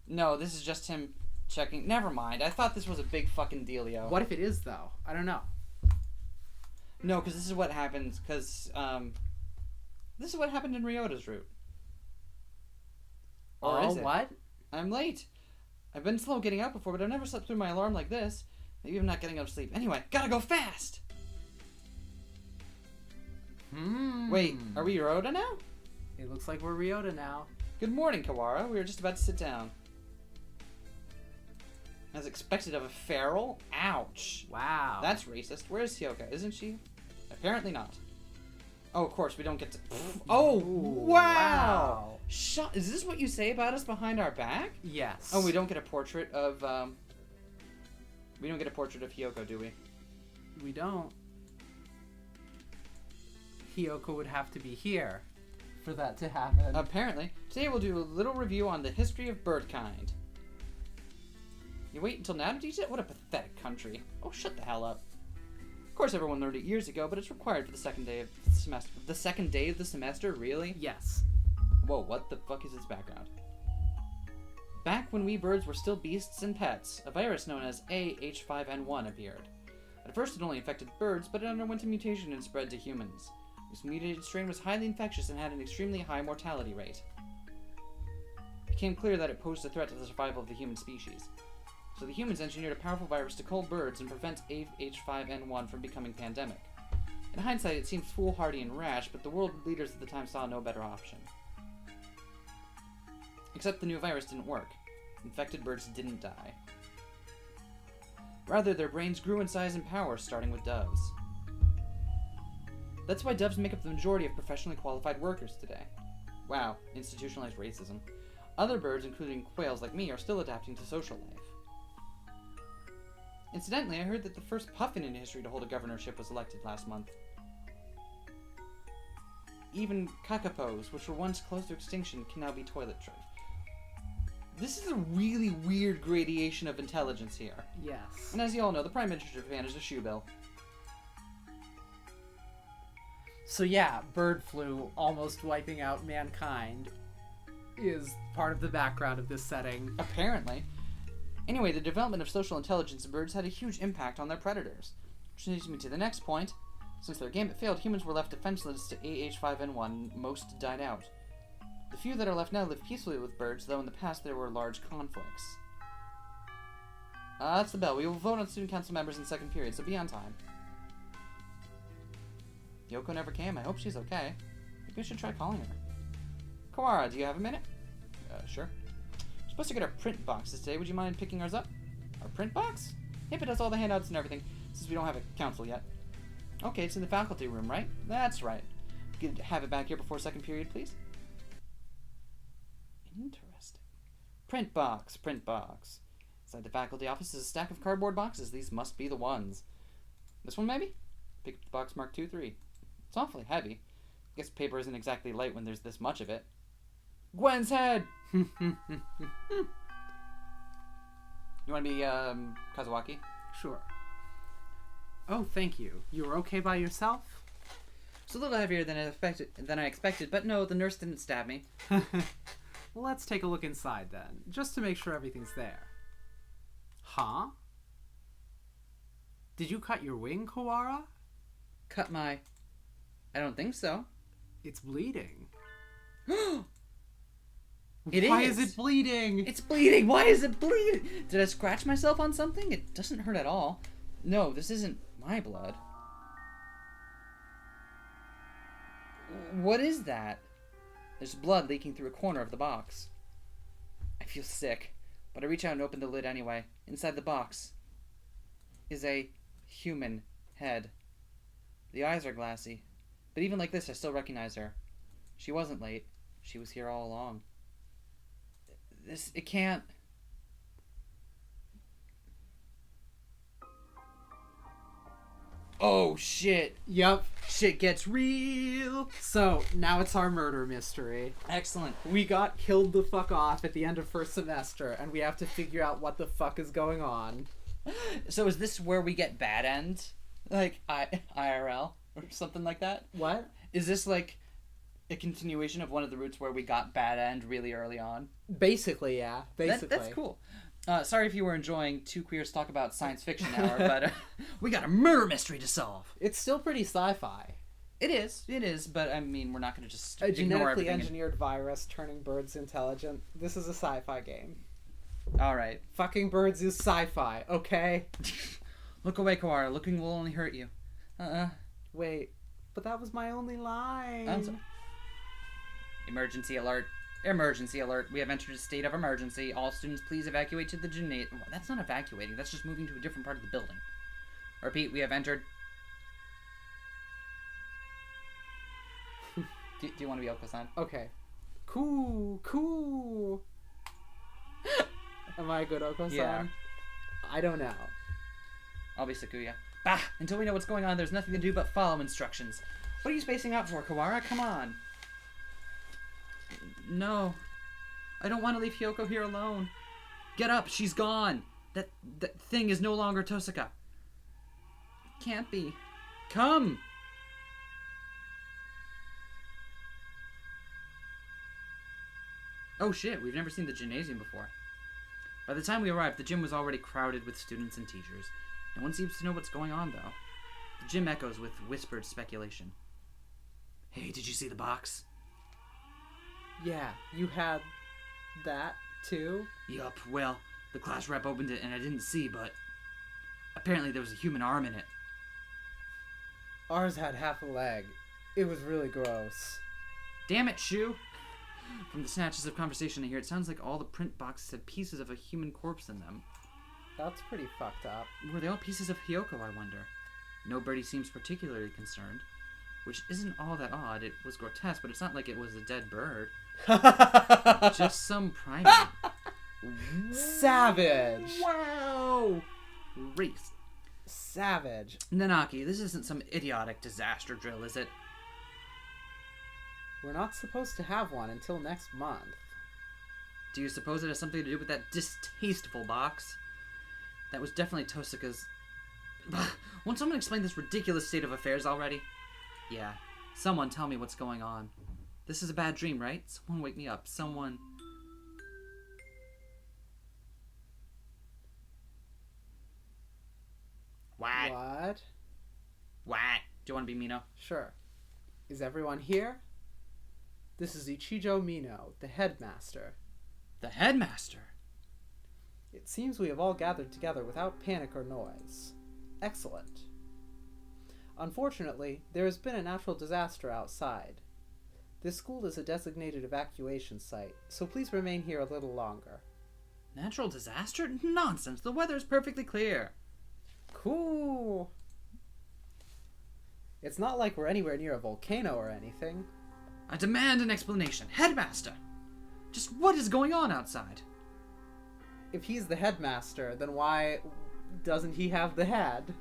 S1: No, this is just him checking. Never mind. I thought this was a big fucking dealio.
S2: What if it is, though? I don't know.
S1: No, because this is what happens, this is what happened in Ryota's route. Or is it?
S2: What?
S1: I'm late. I've been slow getting out before, but I've never slept through my alarm like this. Maybe I'm not getting enough sleep. Anyway, gotta go fast! Wait, are we Ryota now?
S2: It looks like we're Ryota now.
S1: Good morning, Kawara. We were just about to sit down. As expected of a feral? Ouch.
S2: Wow.
S1: That's racist. Where's Hyoka? Isn't she? Apparently not. Oh, of course, we don't get to... Oh, wow! Is this what you say about us behind our back?
S2: Yes.
S1: Oh, we don't get a portrait of, We don't get a portrait of Hyoko, do we?
S2: We don't. Hyoko would have to be here for that to happen.
S1: Apparently. Today we'll do a little review on the history of birdkind. You wait until now to teach it? What a pathetic country. Oh, shut the hell up. Of course everyone learned it years ago, but it's required for the second day of the semester. The second day of the semester? Really?
S2: Yes.
S1: Whoa, what the fuck is its background? Back when we birds were still beasts and pets, a virus known as AH5N1 appeared. At first it only affected birds, but it underwent a mutation and spread to humans. This mutated strain was highly infectious and had an extremely high mortality rate. It became clear that it posed a threat to the survival of the human species. So the humans engineered a powerful virus to cull birds and prevent AH5N1 from becoming pandemic. In hindsight, it seems foolhardy and rash, but the world leaders at the time saw no better option. Except the new virus didn't work. Infected birds didn't die. Rather, their brains grew in size and power, starting with doves. That's why doves make up the majority of professionally qualified workers today. Wow, institutionalized racism. Other birds, including quails like me, are still adapting to social life. Incidentally, I heard that the first puffin in history to hold a governorship was elected last month. Even kakapos, which were once close to extinction, can now be toilet trays. This is a really weird gradation of intelligence here.
S2: Yes.
S1: And as you all know, the Prime Minister of Japan is a shoe bill.
S2: So yeah, bird flu almost wiping out mankind is part of the background of this setting.
S1: Apparently. Anyway, the development of social intelligence in birds had a huge impact on their predators. Which leads me to the next point. Since their gambit failed, humans were left defenseless to AH5N1. Most died out. The few that are left now live peacefully with birds, though in the past there were large conflicts. That's the bell. We will vote on student council members in second period, so be on time. Yoko never came. I hope she's okay. Maybe I should try calling her. Kawara, do you have a minute? Sure. We're supposed to get our print boxes today. Would you mind picking ours up? Our print box? Yep, it has all the handouts and everything, since we don't have a council yet. Okay, it's in the faculty room, right? That's right. You could have it back here before second period, please? Interesting. Print box, print box. Inside the faculty office is a stack of cardboard boxes. These must be the ones. This one, maybe? Pick up the box marked 2-3. It's awfully heavy. Guess paper isn't exactly light when there's this much of it. Gwen's head! You want to be, Kazuaki?
S2: Sure. Oh, thank you. You were okay by yourself?
S1: It's a little heavier than I expected, but no, the nurse didn't stab me.
S2: Well, let's take a look inside then, just to make sure everything's there. Huh? Did you cut your wing, Kawara?
S1: Cut my... I don't think so.
S2: It's bleeding.
S1: Why
S2: is it bleeding?
S1: It's bleeding! Why is it bleeding? Did I scratch myself on something? It doesn't hurt at all. No, this isn't my blood. What is that? There's blood leaking through a corner of the box. I feel sick, but I reach out and open the lid anyway. Inside the box is a human head. The eyes are glassy, but even like this I still recognize her. She wasn't late. She was here all along. It can't... Oh, shit.
S2: Yup.
S1: Shit gets real.
S2: So, now it's our murder mystery.
S1: Excellent.
S2: We got killed the fuck off at the end of first semester, and we have to figure out what the fuck is going on.
S1: So is this where we get bad end? Like, IRL? Or something like that?
S2: What?
S1: Is this like a continuation of one of the routes where we got bad end really early on?
S2: Basically, yeah. Basically.
S1: That's cool. Sorry if you were enjoying Two Queers Talk About Science Fiction Hour, but we got a murder mystery to solve.
S2: It's still pretty sci-fi.
S1: It is, but I mean, we're not going to just
S2: a
S1: ignore
S2: genetically
S1: everything.
S2: engineered virus turning birds intelligent. This is a sci-fi game.
S1: All right.
S2: Fucking birds is sci-fi, okay?
S1: Look away, Kawara. Looking will only hurt you.
S2: Wait, but that was my only line.
S1: I'm sorry. Emergency alert. Emergency alert. We have entered a state of emergency. All students please evacuate to the gymnasium. That's not evacuating. That's just moving to a different part of the building. Repeat, we have entered... do you want to be Oko-san?
S2: Okay. Cool. Am I a good Oko-san?
S1: Yeah.
S2: I don't know.
S1: I'll be Sakuya. Bah! Until we know what's going on, there's nothing to do but follow instructions. What are you spacing out for, Kawara? Come on. No. I don't want to leave Hyoko here alone. Get up, she's gone. That thing is no longer Tosaka. Can't be. Come! Oh shit, we've never seen the gymnasium before. By the time we arrived, the gym was already crowded with students and teachers. No one seems to know what's going on, though. The gym echoes with whispered speculation. Hey, did you see the box?
S2: Yeah, you had that too?
S1: Yup, well, the class rep opened it and I didn't see, but apparently there was a human arm in it.
S2: Ours had half a leg. It was really gross.
S1: Damn it, Shu! From the snatches of conversation I hear, it sounds like all the print boxes had pieces of a human corpse in them.
S2: That's pretty fucked up.
S1: Were they all pieces of Hyoko, I wonder? Nobody seems particularly concerned, which isn't all that odd. It was grotesque, but it's not like it was a dead bird. Just some primate.
S2: Savage!
S1: Wow! Race.
S2: Savage.
S1: Nanaki, this isn't some idiotic disaster drill, is it?
S2: We're not supposed to have one until next month.
S1: Do you suppose it has something to do with that distasteful box? That was definitely Tosaka's... Won't someone explain this ridiculous state of affairs already? Yeah. Someone tell me what's going on. This is a bad dream, right? Someone wake me up. Someone... What? What? Do you want to be Mino?
S2: Sure. Is everyone here? This is Ichijo Mino, the headmaster.
S1: The headmaster?
S2: It seems we have all gathered together without panic or noise. Excellent. Unfortunately, there has been a natural disaster outside. This school is a designated evacuation site, so please remain here a little longer.
S1: Natural disaster? Nonsense. The weather is perfectly clear.
S2: Cool. It's not like we're anywhere near a volcano or anything.
S1: I demand an explanation. Headmaster! Just what is going on outside?
S2: If he's the headmaster, then why doesn't he have the head?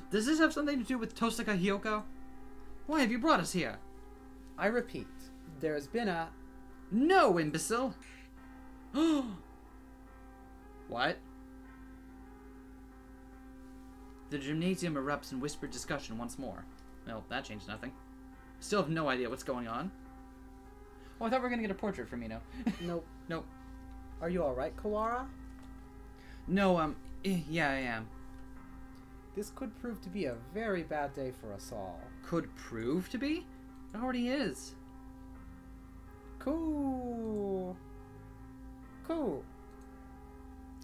S1: Does this have something to do with Tosaka Hyoko? Why have you brought us here?
S2: I repeat, there has been a...
S1: No, imbecile! What? The gymnasium erupts in whispered discussion once more. Well, that changed nothing. Still have no idea what's going on. Oh, I thought we were going to get a portrait from Mino.
S2: Nope.
S1: Nope.
S2: Are you alright, Kawara?
S1: No, yeah, I am.
S2: This could prove to be a very bad day for us all.
S1: Could prove to be? It already is.
S2: Cool.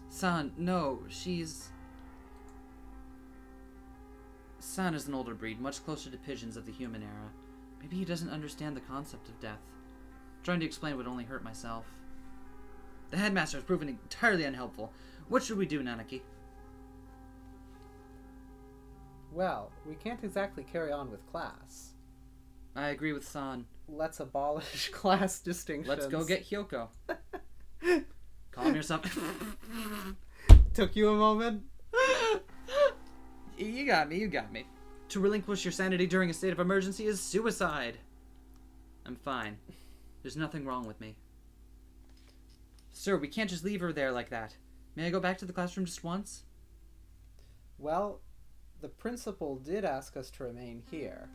S1: San, no, she's... San is an older breed, much closer to pigeons of the human era. Maybe he doesn't understand the concept of death. Trying to explain would only hurt myself. The headmaster has proven entirely unhelpful. What should we do, Nanaki?
S2: Well, we can't exactly carry on with class.
S1: I agree with San.
S2: Let's abolish class distinctions.
S1: Let's go get Hyoko. Calm yourself.
S2: Took you a moment?
S1: You got me. To relinquish your sanity during a state of emergency is suicide. I'm fine. There's nothing wrong with me. Sir, we can't just leave her there like that. May I go back to the classroom just once?
S2: Well, the principal did ask us to remain here.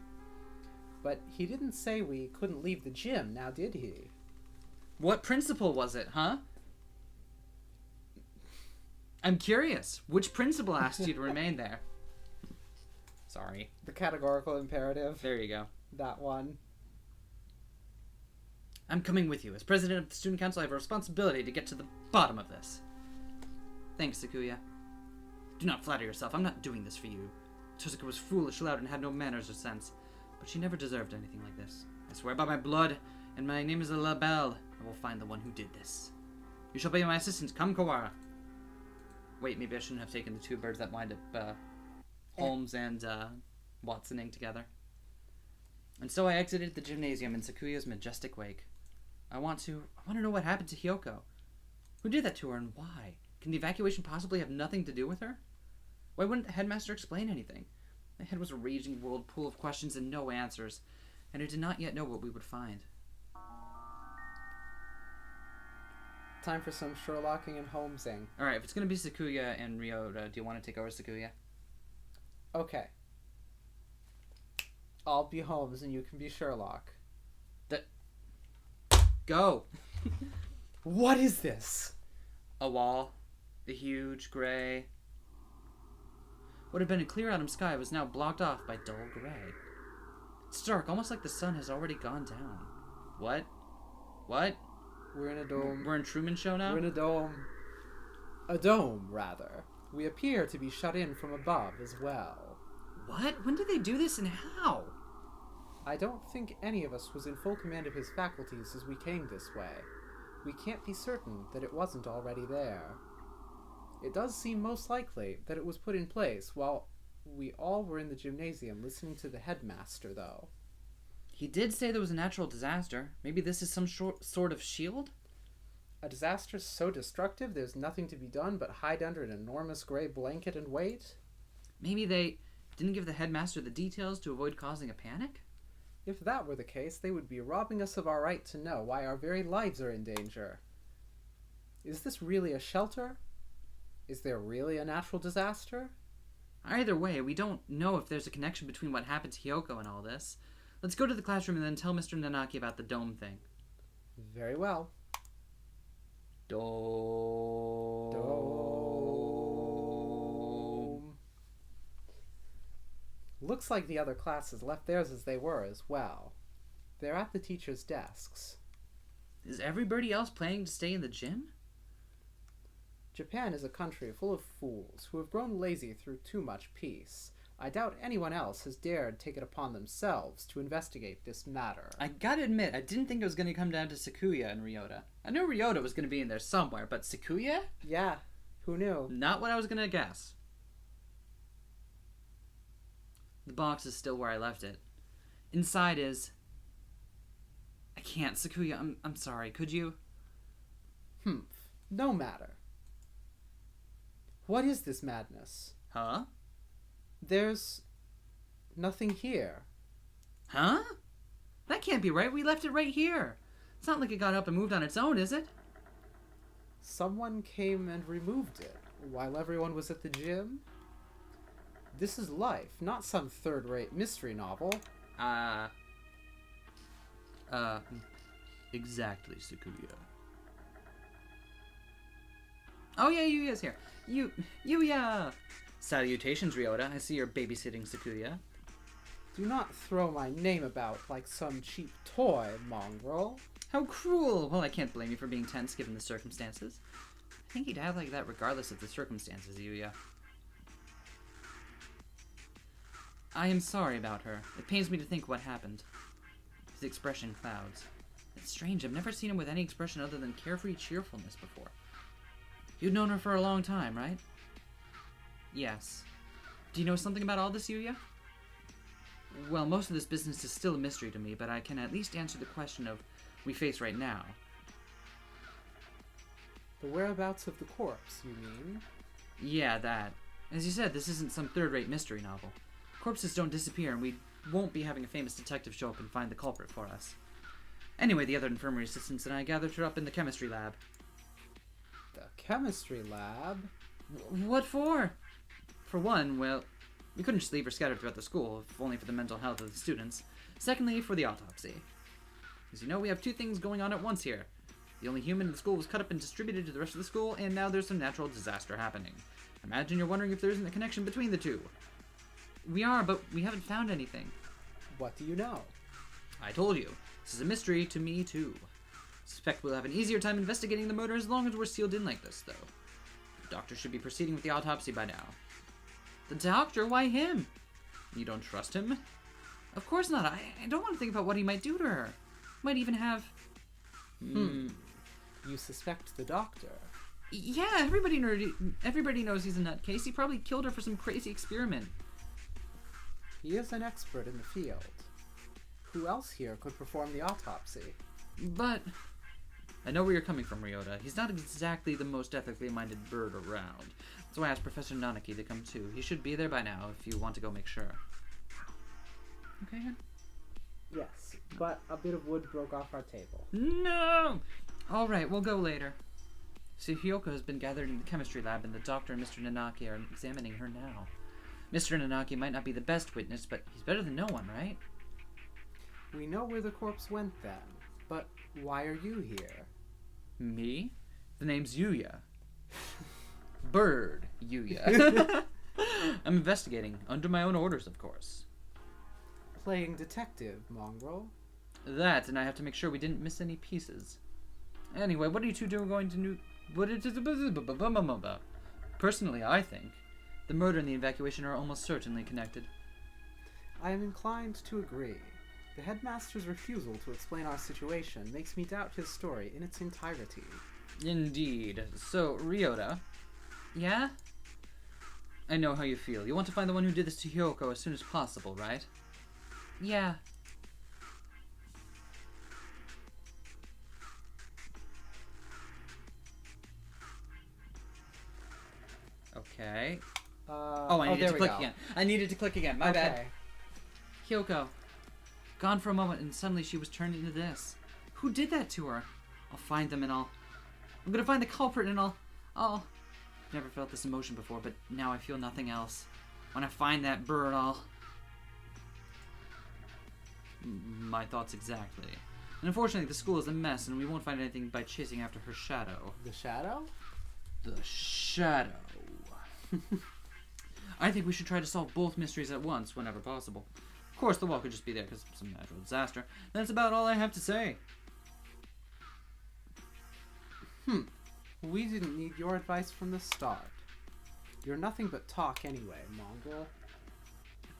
S2: But he didn't say we couldn't leave the gym, now did he?
S1: What principal was it, huh? I'm curious. Which principal asked you to remain there? Sorry.
S2: The categorical imperative.
S1: There you go.
S2: That one.
S1: I'm coming with you. As president of the student council, I have a responsibility to get to the bottom of this. Thanks, Sakuya. Do not flatter yourself. I'm not doing this for you. Tozuka was foolish, loud, and had no manners or sense. But she never deserved anything like this. I swear by my blood, and my name is Labelle, I will find the one who did this. You shall be my assistant. Come, Kawara. Wait, maybe I shouldn't have taken the two birds that wind up Holmes and Watsoning together. And so I exited the gymnasium in Sakuya's majestic wake. I want to know what happened to Hyoko. Who did that to her and why? Can the evacuation possibly have nothing to do with her? Why wouldn't the headmaster explain anything? My head was a raging whirlpool of questions and no answers, and I did not yet know what we would find.
S2: Time for some Sherlocking and Holmesing.
S1: Alright, if it's going to be Sakuya and Ryota, do you want to take over Sakuya?
S2: Okay. I'll be Holmes and you can be Sherlock.
S1: Go!
S2: What is this?
S1: A wall. The huge, gray... What had been a clear autumn sky was now blocked off by dull gray. It's dark, almost like the sun has already gone down. What? What?
S2: We're in a dome.
S1: We're in Truman Show now?
S2: We're in a dome. A dome, rather. We appear to be shut in from above as well.
S1: What? When did they do this and how?
S2: I don't think any of us was in full command of his faculties as we came this way. We can't be certain that it wasn't already there. It does seem most likely that it was put in place while we all were in the gymnasium listening to the headmaster, though.
S1: He did say there was a natural disaster. Maybe this is some sort of shield?
S2: A disaster so destructive there's nothing to be done but hide under an enormous gray blanket and wait?
S1: Maybe they didn't give the headmaster the details to avoid causing a panic?
S2: If that were the case, they would be robbing us of our right to know why our very lives are in danger. Is this really a shelter? Is there really a natural disaster?
S1: Either way, we don't know if there's a connection between what happened to Hyoko and all this. Let's go to the classroom and then tell Mr. Nanaki about the dome thing.
S2: Very well.
S1: Dome.
S2: Looks like the other classes left theirs as they were as well. They're at the teachers' desks.
S1: Is everybody else planning to stay in the gym?
S2: Japan is a country full of fools who have grown lazy through too much peace. I doubt anyone else has dared take it upon themselves to investigate this matter.
S1: I gotta admit, I didn't think it was gonna come down to Sakuya and Ryota. I knew Ryota was gonna be in there somewhere, but Sakuya?
S2: Yeah, who knew?
S1: Not what I was gonna guess. The box is still where I left it. Inside is... I can't, Sakuya, I'm sorry, could you?
S2: No matter. What is this madness?
S1: Huh?
S2: There's nothing here.
S1: Huh? That can't be right. We left it right here. It's not like it got up and moved on its own, is it?
S2: Someone came and removed it while everyone was at the gym? This is life, not some third-rate mystery novel.
S1: Exactly, Sakuya. Oh yeah, Yuya's here. Yuya! Salutations, Ryota. I see you're babysitting Sakuya.
S2: Do not throw my name about like some cheap toy, mongrel.
S1: How cruel! Well, I can't blame you for being tense given the circumstances. I think he'd act like that regardless of the circumstances, Yuya. I am sorry about her. It pains me to think what happened. His expression clouds. It's strange, I've never seen him with any expression other than carefree cheerfulness before. You've known her for a long time, right? Yes. Do you know something about all this, Yuya? Well, most of this business is still a mystery to me, but I can at least answer the question we face right now.
S2: The whereabouts of the corpse, you mean?
S1: Yeah, that. As you said, this isn't some third-rate mystery novel. Corpses don't disappear, and we won't be having a famous detective show up and find the culprit for us. Anyway, the other infirmary assistants and I gathered her up in the chemistry lab.
S2: The chemistry lab?
S1: What for? For one, well, we couldn't just leave her scattered throughout the school, if only for the mental health of the students. Secondly, for the autopsy. As you know, we have two things going on at once here. The only human in the school was cut up and distributed to the rest of the school, and now there's some natural disaster happening. Imagine you're wondering if there isn't a connection between the two. We are, but we haven't found anything.
S2: What do you know?
S1: I told you. This is a mystery to me, too. Suspect we'll have an easier time investigating the murder as long as we're sealed in like this, though. The doctor should be proceeding with the autopsy by now. The doctor? Why him? You don't trust him? Of course not. I don't want to think about what he might do to her. Might even have...
S2: You suspect the doctor?
S1: Yeah, everybody knows he's a nutcase. He probably killed her for some crazy experiment.
S2: He is an expert in the field. Who else here could perform the autopsy?
S1: But... I know where you're coming from, Ryota. He's not exactly the most ethically minded bird around. So I asked Professor Nanaki to come too. He should be there by now if you want to go make sure. Okay, hon?
S2: Yes, but a bit of wood broke off our table.
S1: No! Alright, we'll go later. So Hyoko has been gathered in the chemistry lab and the doctor and Mr. Nanaki are examining her now. Mr. Nanaki might not be the best witness, but he's better than no one, right?
S2: We know where the corpse went then, but why are you here?
S1: Me? The name's Yuya. Bird Yuya. I'm investigating, under my own orders, of course.
S2: Playing detective, mongrel?
S1: That, and I have to make sure we didn't miss any pieces. Anyway, what are you two going to do? Personally, I think the murder and the evacuation are almost certainly connected.
S2: I am inclined to agree. The headmaster's refusal to explain our situation makes me doubt his story in its entirety.
S1: Indeed. So, Ryota. Yeah? I know how you feel. You want to find the one who did this to Hyoko as soon as possible, right? Yeah. Okay. I needed to click again. I needed to click again. My bad. Hyoko. Gone for a moment, and suddenly she was turned into this. Who did that to her? I'll find them, and I'm gonna find the culprit, and I've never felt this emotion before, but now I feel nothing else. When I find that bird, My thoughts exactly. And unfortunately, the school is a mess, and we won't find anything by chasing after her shadow.
S2: The shadow?
S1: The shadow. I think we should try to solve both mysteries at once, whenever possible. Of course, the wall could just be there because of some natural disaster. That's about all I have to say.
S2: We didn't need your advice from the start. You're nothing but talk anyway, mongrel.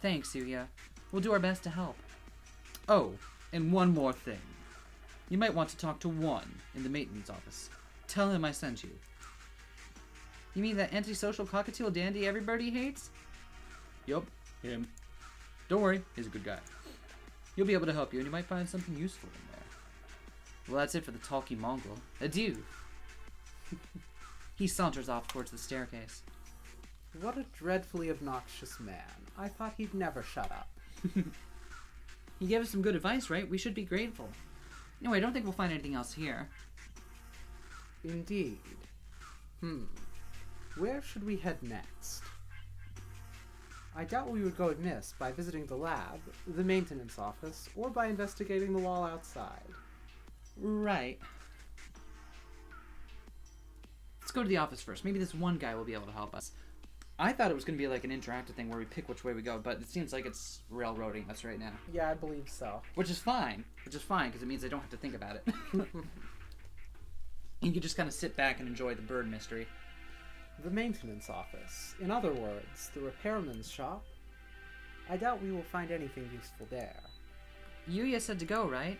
S1: Thanks, Yuya. We'll do our best to help. Oh, and one more thing. You might want to talk to one in the maintenance office. Tell him I sent you. You mean that antisocial cockatiel dandy everybody hates? Yup, him. Don't worry, he's a good guy. He'll be able to help you, and you might find something useful in there. Well, that's it for the talky mongrel. Adieu. He saunters off towards the staircase.
S2: What a dreadfully obnoxious man. I thought he'd never shut up.
S1: He gave us some good advice, right? We should be grateful. Anyway, I don't think we'll find anything else here.
S2: Indeed. Where should we head next? I doubt we would go amiss by visiting the lab, the maintenance office, or by investigating the wall outside.
S1: Right. Let's go to the office first. Maybe this one guy will be able to help us. I thought it was going to be like an interactive thing where we pick which way we go, but it seems like it's railroading us right now.
S2: Yeah, I believe so.
S1: Which is fine, because it means I don't have to think about it. You can just kind of sit back and enjoy the bird mystery.
S2: The maintenance office. In other words, the repairman's shop. I doubt we will find anything useful there.
S1: Yuya said to go, right?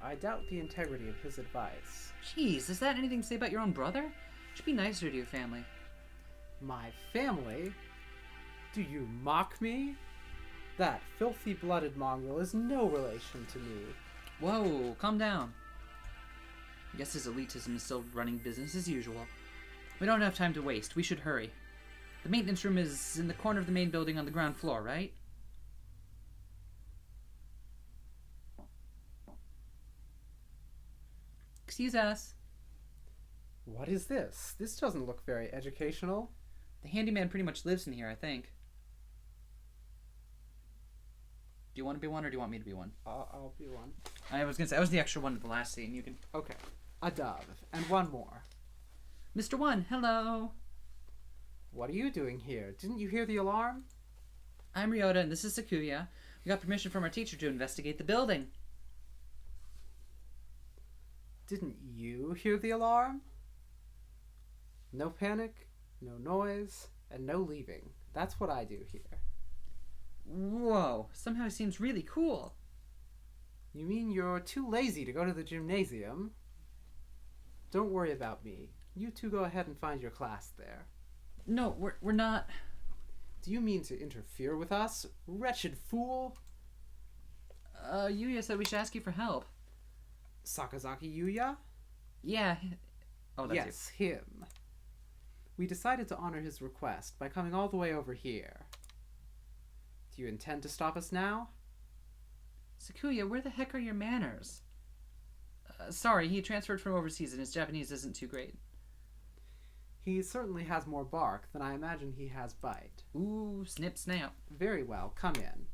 S2: I doubt the integrity of his advice.
S1: Jeez, is that anything to say about your own brother? You should be nicer to your family.
S2: My family? Do you mock me? That filthy-blooded mongrel is no relation to me.
S1: Whoa, calm down. I guess his elitism is still running business as usual. We don't have time to waste. We should hurry. The maintenance room is in the corner of the main building on the ground floor, right? Excuse us.
S2: What is this? This doesn't look very educational.
S1: The handyman pretty much lives in here, I think. Do you want to be one, or do you want me to be one?
S2: I'll be one.
S1: I was gonna say, I was the extra one at the last scene. You can...
S2: Okay. A dove. And one more.
S1: Mr. One, hello!
S2: What are you doing here? Didn't you hear the alarm?
S1: I'm Ryota, and this is Sakuya. We got permission from our teacher to investigate the building.
S2: Didn't you hear the alarm? No panic, no noise, and no leaving. That's what I do here.
S1: Whoa, somehow it seems really cool.
S2: You mean you're too lazy to go to the gymnasium? Don't worry about me. You two go ahead and find your class there.
S1: No, we're not...
S2: Do you mean to interfere with us, wretched fool?
S1: Yuya said we should ask you for help.
S2: Sakazaki Yuya?
S1: Yeah. Oh, that's
S2: yes, him. We decided to honor his request by coming all the way over here. Do you intend to stop us now?
S1: Sakuya, where the heck are your manners? Sorry, he transferred from overseas and his Japanese isn't too great.
S2: He certainly has more bark than I imagine he has bite.
S1: Ooh, snip snap.
S2: Very well, come in.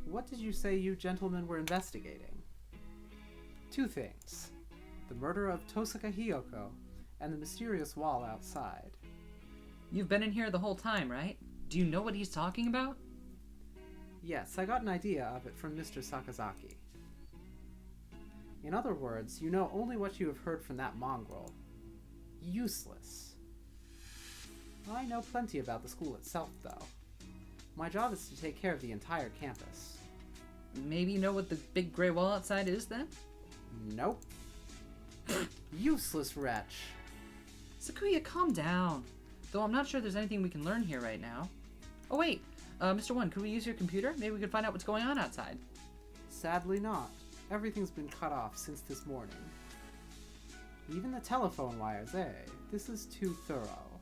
S2: What did you say you gentlemen were investigating? Two things. The murder of Tosaka Hiyoko and the mysterious wall outside.
S1: You've been in here the whole time, right? Do you know what he's talking about?
S2: Yes, I got an idea of it from Mr. Sakazaki. In other words, you know only what you have heard from that mongrel. Useless. I know plenty about the school itself, though. My job is to take care of the entire campus.
S1: Maybe you know what the big gray wall outside is, then?
S2: Nope. Useless wretch.
S1: Sakuya, calm down. Though I'm not sure there's anything we can learn here right now. Oh, wait. Mr. One, could we use your computer? Maybe we could find out what's going on outside.
S2: Sadly not. Everything's been cut off since this morning. Even the telephone wires, eh? This is too thorough.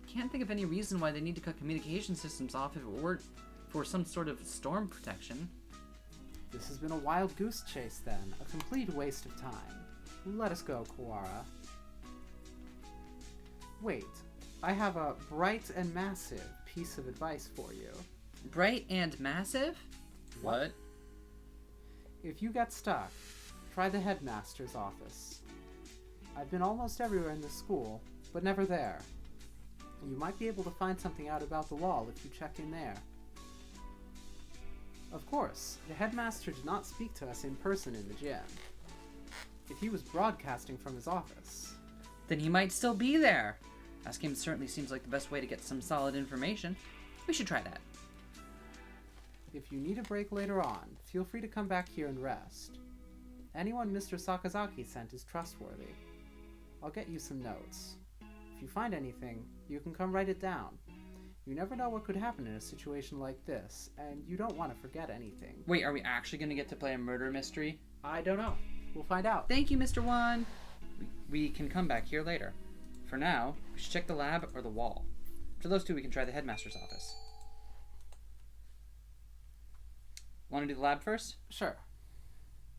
S1: Can't think of any reason why they need to cut communication systems off if it weren't for some sort of storm protection.
S2: This has been a wild goose chase, then. A complete waste of time. Let us go, Kawara. Wait. I have a bright and massive piece of advice for you.
S1: Bright and massive? What?
S2: If you get stuck, try the headmaster's office. I've been almost everywhere in the school, but never there. You might be able to find something out about the wall if you check in there. Of course, the headmaster did not speak to us in person in the gym. If he was broadcasting from his office...
S1: Then he might still be there. Asking him certainly seems like the best way to get some solid information. We should try that.
S2: If you need a break later on, feel free to come back here and rest. Anyone Mr. Sakazaki sent is trustworthy. I'll get you some notes. If you find anything, you can come write it down. You never know what could happen in a situation like this, and you don't want to forget anything.
S1: Wait, are we actually going to get to play a murder mystery?
S2: I don't know. We'll find out.
S1: Thank you, Mr. One. We can come back here later. For now, we should check the lab or the wall. For those two, we can try the headmaster's office. Want to do the lab first?
S2: Sure.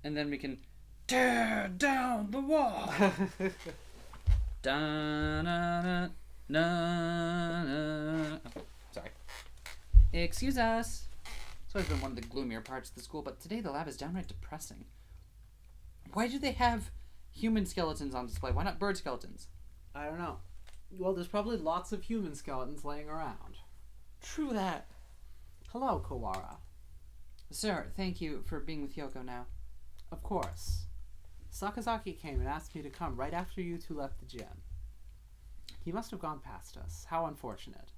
S1: And then we can tear down the wall. Da-na-na, na-na. Oh, sorry. Excuse us. It's always been one of the gloomier parts of the school, but today the lab is downright depressing. Why do they have human skeletons on display? Why not bird skeletons?
S2: I don't know. Well, there's probably lots of human skeletons laying around.
S1: True that.
S2: Hello, Kawara.
S1: Sir, thank you for being with Hyoko now.
S2: Of course. Sakazaki came and asked me to come right after you two left the gym. He must have gone past us. How unfortunate.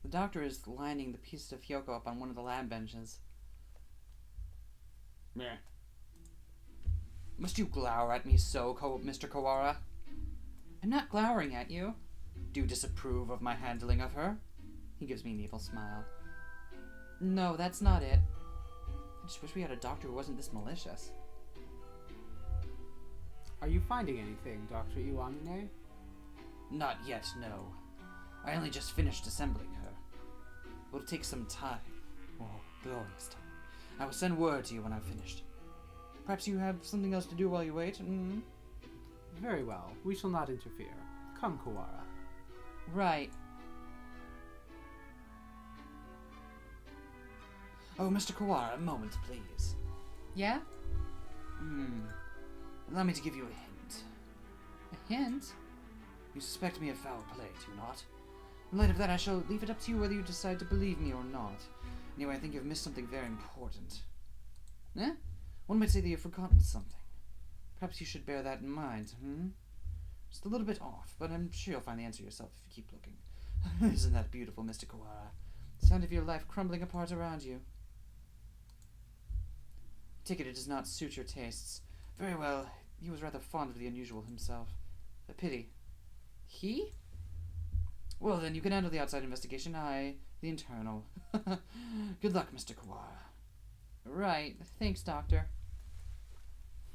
S1: The doctor is lining the pieces of Hyoko up on one of the lab benches. Meh. Must you glower at me so, Mr. Kawara? I'm not glowering at you. Do you disapprove of my handling of her? He gives me an evil smile. No, that's not it. I just wish we had a doctor who wasn't this malicious.
S2: Are you finding anything, Dr. Iwamine?
S1: Not yet, no. I only just finished assembling her. It'll take some time. Oh, glorious time. I will send word to you when I've finished. Perhaps you have something else to do while you wait? Mm-hmm.
S2: Very well. We shall not interfere. Come, Kawara.
S1: Right. Oh, Mr. Kawara, a moment, please. Yeah? Allow me to give you a hint. A hint? You suspect me of foul play, do you not? In light of that, I shall leave it up to you whether you decide to believe me or not. Anyway, I think you've missed something very important. Eh? One might say that you've forgotten something. Perhaps you should bear that in mind, Just a little bit off, but I'm sure you'll find the answer yourself if you keep looking. Isn't that beautiful, Mr. Kawara? The sound of your life crumbling apart around you. I take it does not suit your tastes. Very well, he was rather fond of the unusual himself. A pity. He? Well, then you can handle the outside investigation, I, the internal. Good luck, Mr. Kawara. Right. Thanks, Doctor.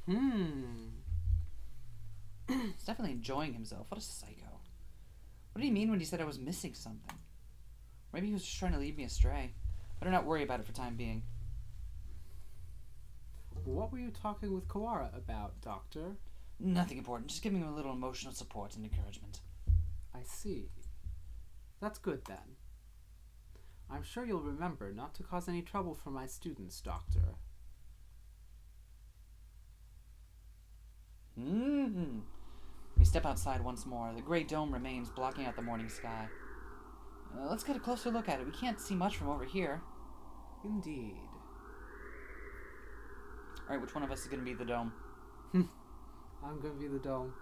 S1: He's definitely enjoying himself. What a psycho. What did he mean when he said I was missing something? Maybe he was just trying to lead me astray. Better not worry about it for time being.
S2: What were you talking with Kawara about, Doctor?
S1: Nothing important. Just giving him a little emotional support and encouragement.
S2: I see. That's good, then. I'm sure you'll remember not to cause any trouble for my students, Doctor.
S1: We step outside once more. The great dome remains, blocking out the morning sky. Let's get a closer look at it. We can't see much from over here.
S2: Indeed.
S1: Alright, which one of us is going to be the dome?
S2: I'm going to be the dome.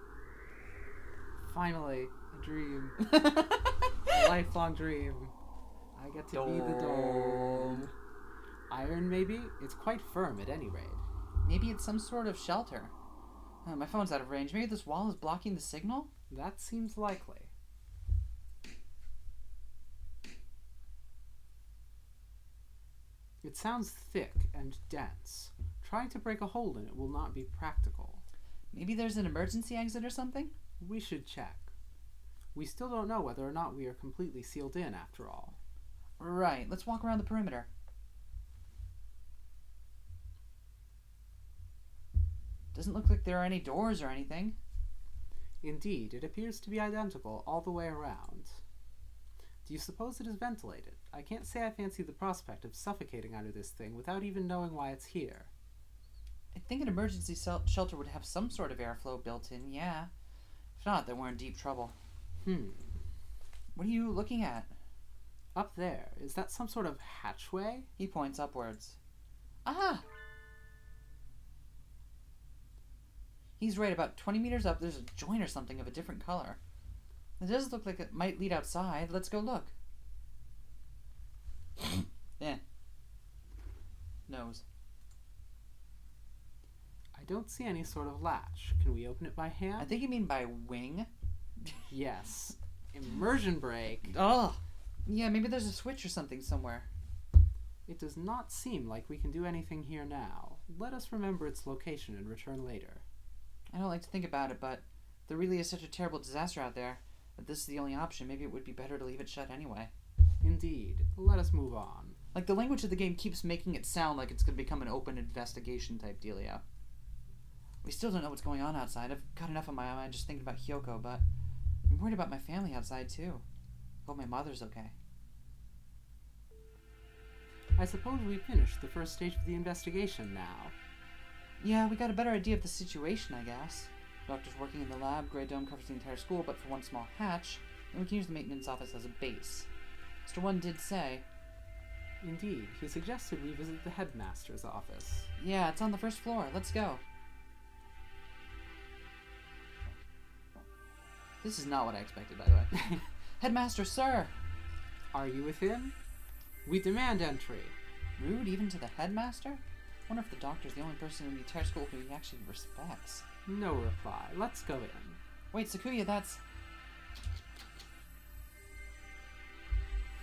S2: Finally, a dream. A lifelong dream. I get to be the dome. Iron, maybe? It's quite firm at any rate.
S1: Maybe it's some sort of shelter. My phone's out of range. Maybe this wall is blocking the signal?
S2: That seems likely. It sounds thick and dense. Trying to break a hole in it will not be practical.
S1: Maybe there's an emergency exit or something?
S2: We should check. We still don't know whether or not we are completely sealed in after all.
S1: Right, let's walk around the perimeter. Doesn't look like there are any doors or anything.
S2: Indeed, it appears to be identical all the way around. Do you suppose it is ventilated? I can't say I fancy the prospect of suffocating under this thing without even knowing why it's here.
S1: I think an emergency shelter would have some sort of airflow built in, yeah. If not, then we're in deep trouble. What are you looking at?
S2: Up there, is that some sort of hatchway?
S1: He points upwards. Ah! He's right, about 20 meters up, there's a joint or something of a different color. It does look like it might lead outside. Let's go look. Yeah. Nose.
S2: I don't see any sort of latch. Can we open it by hand?
S1: I think you mean by wing.
S2: Yes. Immersion break.
S1: Oh! Yeah, maybe there's a switch or something somewhere.
S2: It does not seem like we can do anything here now. Let us remember its location and return later.
S1: I don't like to think about it, but there really is such a terrible disaster out there that this is the only option. Maybe it would be better to leave it shut anyway.
S2: Indeed. Let us move on.
S1: Like, the language of the game keeps making it sound like it's going to become an open investigation type dealio. We still don't know what's going on outside. I've got enough on my mind just thinking about Hyoko, but I'm worried about my family outside, too. Hope my mother's okay.
S2: I suppose we finished the first stage of the investigation now.
S1: Yeah, we got a better idea of the situation, I guess. Doctor's working in the lab, Grey Dome covers the entire school, but for one small hatch, and we can use the maintenance office as a base. Mr. One did say...
S2: Indeed, he suggested we visit the headmaster's office.
S1: Yeah, it's on the first floor. Let's go. This is not what I expected, by the way. Headmaster, sir!
S2: Are you within? We demand entry.
S1: Rude even to the headmaster? Wonder if the doctor's the only person in the entire school who he actually respects.
S2: No reply. Let's go in.
S1: Wait, Sakuya, that's...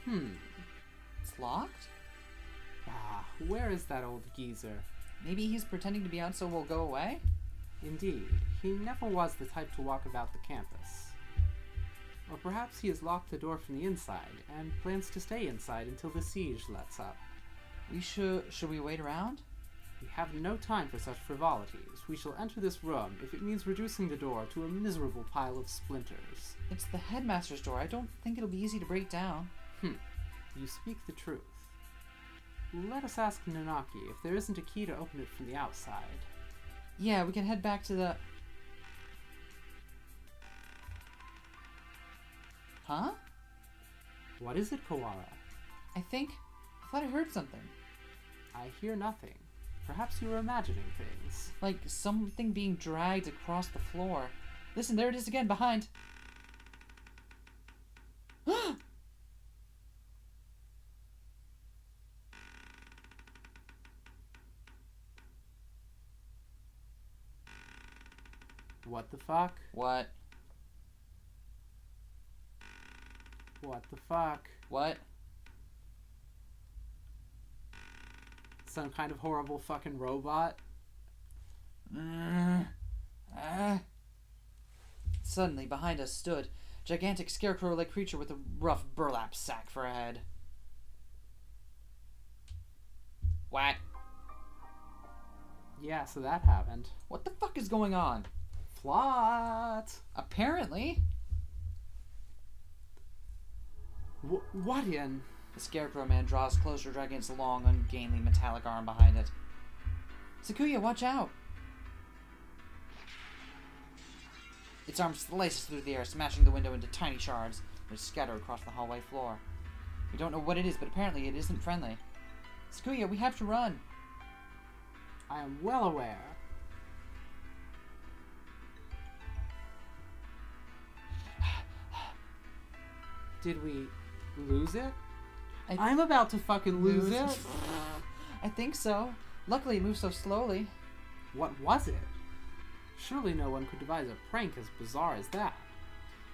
S1: It's locked?
S2: Ah, where is that old geezer?
S1: Maybe he's pretending to be out so we'll go away?
S2: Indeed, he never was the type to walk about the campus. Or perhaps he has locked the door from the inside, and plans to stay inside until the siege lets up.
S1: Should we wait around?
S2: We have no time for such frivolities. We shall enter this room if it means reducing the door to a miserable pile of splinters.
S1: It's the headmaster's door. I don't think it'll be easy to break down.
S2: You speak the truth. Let us ask Nanaki if there isn't a key to open it from the outside.
S1: Yeah, we can head back to the... Huh?
S2: What is it, Kawara?
S1: I thought I heard something.
S2: I hear nothing. Perhaps you are imagining things.
S1: Like something being dragged across the floor. Listen, there it is again, behind.
S2: What the fuck?
S1: What?
S2: What the fuck?
S1: What?
S2: Some kind of horrible fucking robot?
S1: Suddenly, behind us stood a gigantic scarecrow-like creature with a rough burlap sack for a head. What?
S2: Yeah, so that happened.
S1: What the fuck is going on?
S2: Plot!
S1: Apparently.
S2: What in?
S1: The Scarecrow Man draws closer, dragging its long, ungainly metallic arm behind it. Sakuya, watch out! Its arm slices through the air, smashing the window into tiny shards, which scatter across the hallway floor. We don't know what it is, but apparently it isn't friendly. Sakuya, we have to run!
S2: I am well aware. Did we lose it? I'm about to fucking lose it.
S1: I think so. Luckily, it moves so slowly.
S2: What was it? Surely no one could devise a prank as bizarre as that.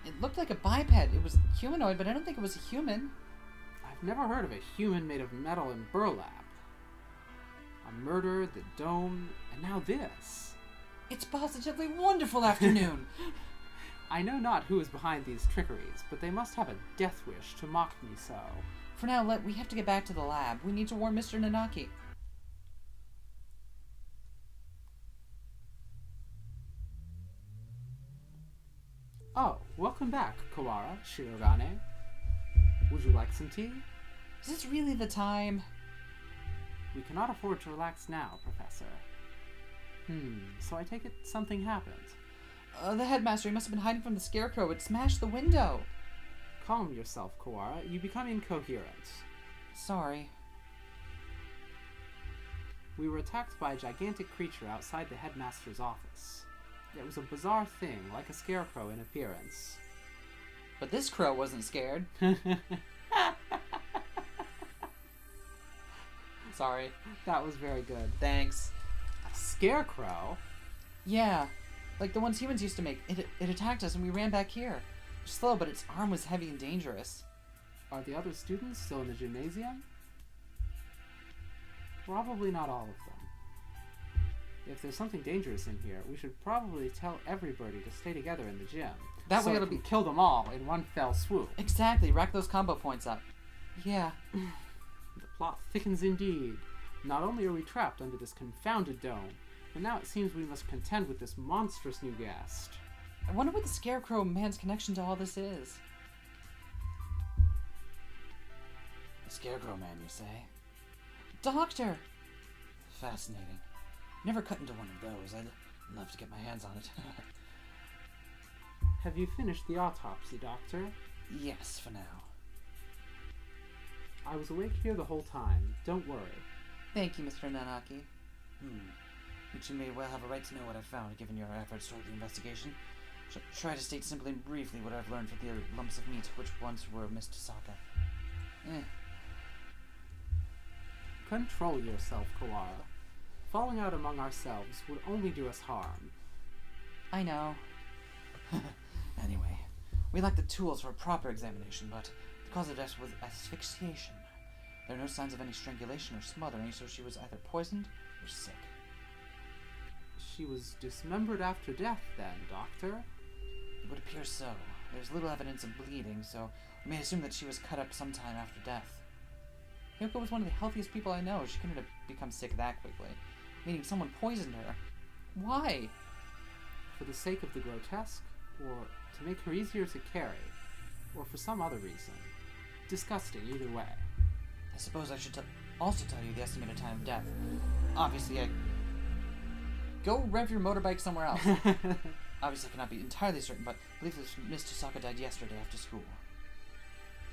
S1: It looked like a biped. It was humanoid, but I don't think it was a human.
S2: I've never heard of a human made of metal and burlap. A murder, the dome, and now this.
S1: It's positively wonderful afternoon.
S2: I know not who is behind these trickeries, but they must have a death wish to mock me so.
S1: For now, we have to get back to the lab. We need to warn Mr. Nanaki.
S2: Oh, welcome back, Kawara, Shirogane. Would you like some tea?
S1: Is this really the time?
S2: We cannot afford to relax now, Professor. So I take it something happened.
S1: The headmaster, he must have been hiding from the Scarecrow. It smashed the window.
S2: Calm yourself, Kawara. You become incoherent.
S1: Sorry.
S2: We were attacked by a gigantic creature outside the headmaster's office. It was a bizarre thing, like a scarecrow in appearance.
S1: But this crow wasn't scared. Sorry.
S2: That was very good.
S1: Thanks.
S2: A scarecrow?
S1: Yeah. Like the ones humans used to make. It attacked us and we ran back here. It was slow, but its arm was heavy and dangerous.
S2: Are the other students still in the gymnasium? Probably not all of them. If there's something dangerous in here, we should probably tell everybody to stay together in the gym.
S1: That way
S2: it'll be kill them all in one fell swoop.
S1: Exactly. Rack those combo points up. Yeah.
S2: The plot thickens indeed. Not only are we trapped under this confounded dome, but now it seems we must contend with this monstrous new guest.
S1: I wonder what the Scarecrow man's connection to all this is. The Scarecrow man, you say? Doctor! Fascinating. Never cut into one of those. I'd love to get my hands on it.
S2: Have you finished the autopsy, Doctor?
S1: Yes, for now.
S2: I was awake here the whole time. Don't worry.
S1: Thank you, Mr. Nanaki. But you may well have a right to know what I found, given your efforts toward the investigation. Try to state simply and briefly what I've learned from the lumps of meat which once were Miss Tosaka.
S2: Control yourself, Kawara. Falling out among ourselves would only do us harm.
S1: I know. Anyway, we lack the tools for a proper examination, but the cause of death was asphyxiation. There are no signs of any strangulation or smothering, so she was either poisoned or sick.
S2: She was dismembered after death, then, Doctor?
S1: It would appear so. There's little evidence of bleeding, so we may assume that she was cut up sometime after death. Hyoko was one of the healthiest people I know. She couldn't have become sick that quickly, meaning someone poisoned her. Why?
S2: For the sake of the grotesque, or to make her easier to carry, or for some other reason. Disgusting either way.
S1: I suppose I should also tell you the estimated time of death. Obviously, go rev your motorbike somewhere else. Obviously, I cannot be entirely certain, but I believe this Miss Tosaka died yesterday after school.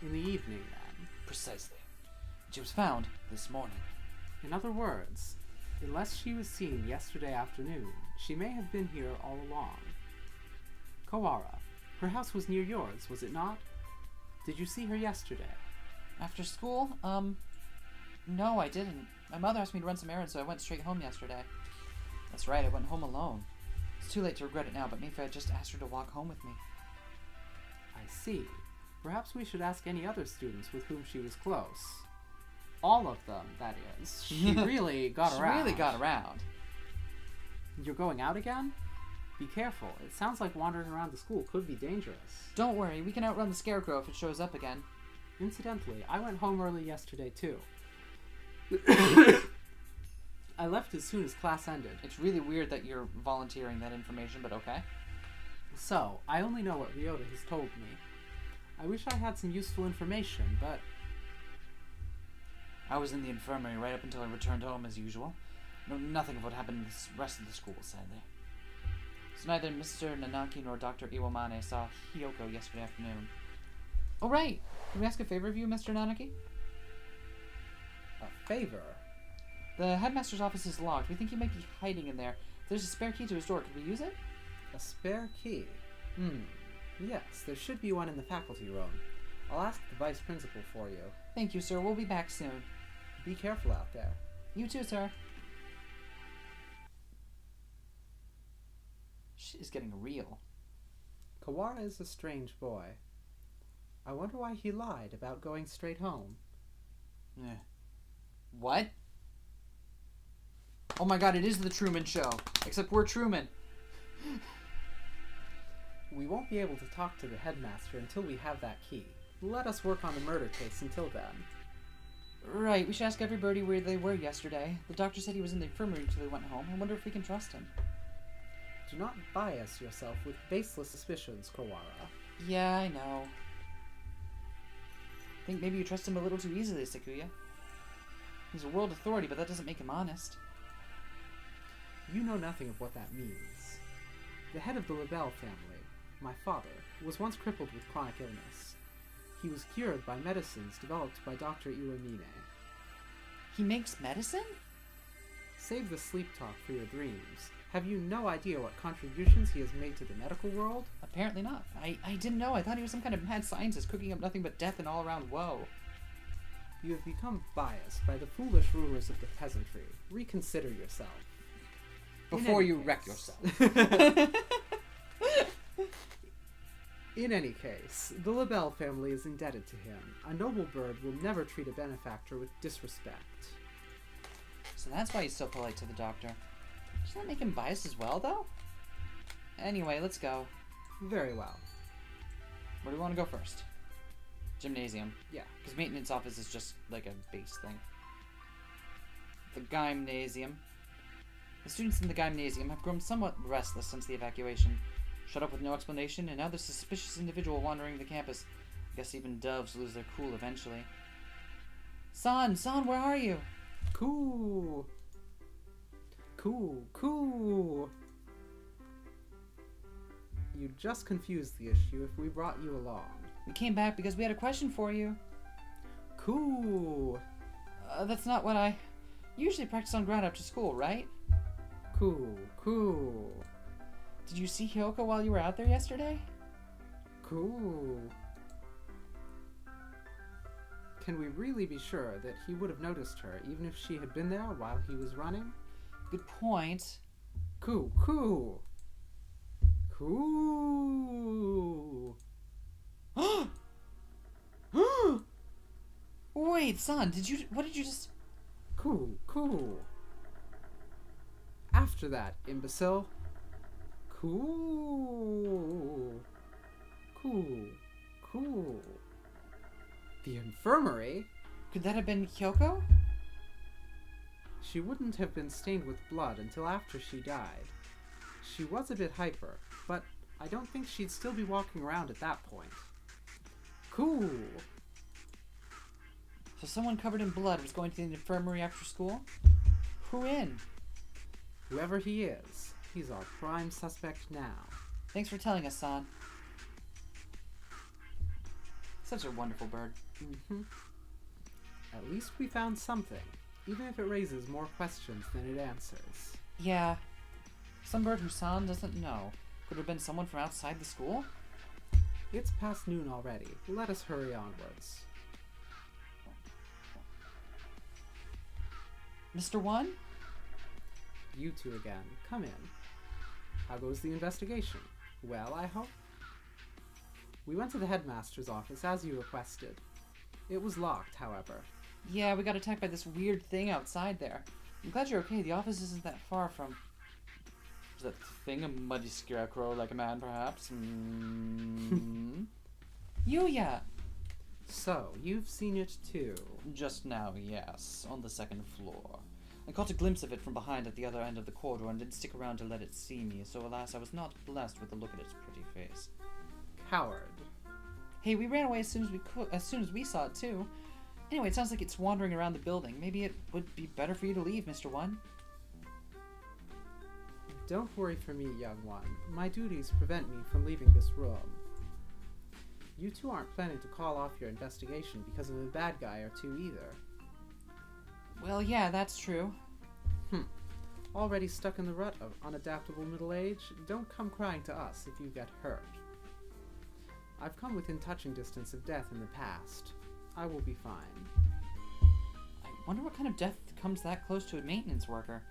S2: In the evening, then?
S1: Precisely. She was found this morning.
S2: In other words, unless she was seen yesterday afternoon, she may have been here all along. Kawara, her house was near yours, was it not? Did you see her yesterday?
S1: After school? No, I didn't. My mother asked me to run some errands, so I went straight home yesterday. That's right, I went home alone. It's too late to regret it now, but maybe I just asked her to walk home with me.
S2: I see. Perhaps we should ask any other students with whom she was close. All of them, that is. She really got around.
S1: She really got around.
S2: You're going out again? Be careful. It sounds like wandering around the school could be dangerous.
S1: Don't worry, we can outrun the Scarecrow if it shows up again.
S2: Incidentally, I went home early yesterday, too. I left as soon as class ended.
S1: It's really weird that you're volunteering that information, but okay.
S2: So, I only know what Ryota has told me. I wish I had some useful information, but...
S1: I was in the infirmary right up until I returned home as usual. Know nothing of what happened in the rest of the school, sadly. So neither Mr. Nanaki nor Dr. Iwamane saw Hyoko yesterday afternoon. Oh, right! Can we ask a favor of you, Mr. Nanaki?
S2: A favor?
S1: The headmaster's office is locked. We think he might be hiding in there. If there's a spare key to his door. Could we use it?
S2: A spare key? Yes, there should be one in the faculty room. I'll ask the vice principal for you.
S1: Thank you, sir. We'll be back soon.
S2: Be careful out there.
S1: You too, sir. Shit is getting real.
S2: Kawara is a strange boy. I wonder why he lied about going straight home.
S1: What? Oh my god, it is the Truman Show. Except we're Truman.
S2: We won't be able to talk to the headmaster until we have that key. Let us work on the murder case until then.
S1: Right, we should ask everybody where they were yesterday. The doctor said he was in the infirmary until he went home. I wonder if we can trust him.
S2: Do not bias yourself with baseless suspicions, Kawara.
S1: Yeah, I know. I think maybe you trust him a little too easily, Sakuya. He's a world authority, but that doesn't make him honest.
S2: You know nothing of what that means. The head of the Labelle family, my father, was once crippled with chronic illness. He was cured by medicines developed by Dr. Iwamine.
S1: He makes medicine?
S2: Save the sleep talk for your dreams. Have you no idea what contributions he has made to the medical world?
S1: Apparently not. I didn't know. I thought he was some kind of mad scientist cooking up nothing but death and all-around woe.
S2: You have become biased by the foolish rumors of the peasantry. Reconsider yourself.
S1: Before you wreck yourself.
S2: In any case, the Labelle family is indebted to him. A noble bird will never treat a benefactor with disrespect.
S1: So that's why he's so polite to the doctor. Does that make him biased as well, though? Anyway, let's go.
S2: Very well.
S1: Where do we want to go first? Gymnasium.
S2: Yeah.
S1: Because maintenance office is just like a base thing. The gymnasium. The students in the gymnasium have grown somewhat restless since the evacuation. shut up with no explanation, and now this suspicious individual wandering the campus. I guess even doves lose their cool eventually. San, where are you?
S2: Cool. You just confused the issue if we brought you along.
S1: We came back because we had a question for you.
S2: Cool.
S1: That's not what I usually practice on ground after school, right?
S2: Cool.
S1: Did you see Hyoko while you were out there yesterday?
S2: Cool. Can we really be sure that he would have noticed her even if she had been there while he was running?
S1: Good point.
S2: Cool.
S1: Wait, San, what did you just...
S2: Cool. After that, imbecile. Cool. The infirmary?
S1: Could that have been Hyoko?
S2: She wouldn't have been stained with blood until after she died. She was a bit hyper, but I don't think she'd still be walking around at that point. Cool.
S1: So someone covered in blood was going to the infirmary after school? Who in?
S2: Whoever he is, he's our prime suspect now.
S1: Thanks for telling us, San. Such a wonderful bird.
S2: At least we found something, even if it raises more questions than it answers.
S1: Yeah. Some bird who San doesn't know. Could have been someone from outside the school?
S2: It's past noon already. Let us hurry onwards.
S1: Mr. One?
S2: You two again. Come in. How goes the investigation? Well, I hope? We went to the headmaster's office as you requested. It was locked, however.
S1: Yeah, we got attacked by this weird thing outside there. I'm glad you're okay. The office isn't that far from... Is that thing a muddy scarecrow like a man, perhaps? Yuya!
S2: So, you've seen it too?
S1: Just now, yes. On the second floor. I caught a glimpse of it from behind at the other end of the corridor and didn't stick around to let it see me, so alas, I was not blessed with a look at its pretty face.
S2: Coward.
S1: Hey, we ran away as soon as we saw it, too. Anyway, it sounds like it's wandering around the building. Maybe it would be better for you to leave, Mr. One.
S2: Don't worry for me, young one. My duties prevent me from leaving this room. You two aren't planning to call off your investigation because of a bad guy or two either.
S1: Well, yeah, that's true.
S2: Already stuck in the rut of unadaptable middle age? Don't come crying to us if you get hurt. I've come within touching distance of death in the past. I will be fine.
S1: I wonder what kind of death comes that close to a maintenance worker.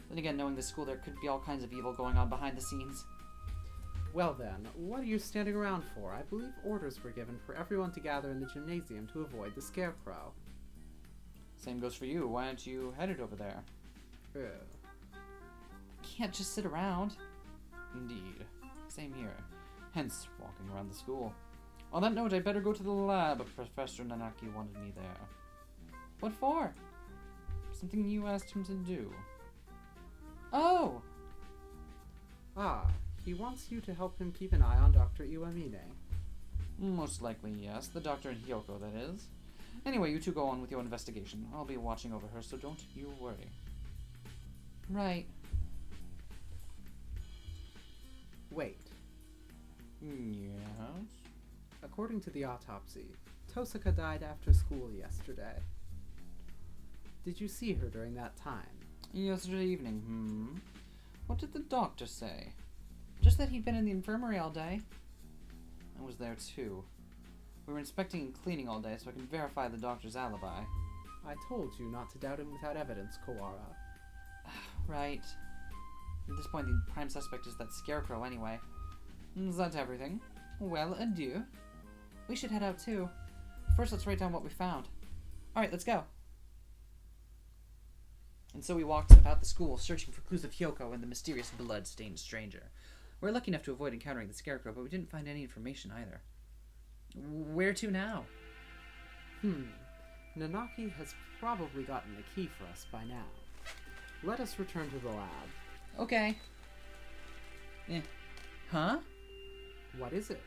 S1: Then again, knowing this school, there could be all kinds of evil going on behind the scenes.
S2: Well then, what are you standing around for? I believe orders were given for everyone to gather in the gymnasium to avoid the scarecrow.
S1: Same goes for you. Why aren't you headed over there? Can't just sit around. Indeed. Same here. Hence, walking around the school. On that note, I better go to the lab. Professor Nanaki wanted me there. What for? Something you asked him to do. Oh!
S2: Ah, he wants you to help him keep an eye on Dr. Iwamine.
S1: Most likely, yes. The doctor and Hyoko, that is. Anyway, you two go on with your investigation. I'll be watching over her, so don't you worry. Right.
S2: Wait.
S1: Yes?
S2: According to the autopsy, Tosaka died after school yesterday. Did you see her during that time?
S1: Yesterday evening, What did the doctor say? Just that he'd been in the infirmary all day. I was there too. We were inspecting and cleaning all day, so I can verify the doctor's alibi.
S2: I told you not to doubt him without evidence, Kawara.
S1: Right. At this point, the prime suspect is that scarecrow anyway. Is that everything? Well, adieu. We should head out too. First, let's write down what we found. Alright, let's go. And so we walked about the school, searching for clues of Hyoko and the mysterious blood-stained stranger. We were lucky enough to avoid encountering the scarecrow, but we didn't find any information either. Where to now?
S2: Nanaki has probably gotten the key for us by now. Let us return to the lab.
S1: Okay. Huh?
S2: What is it?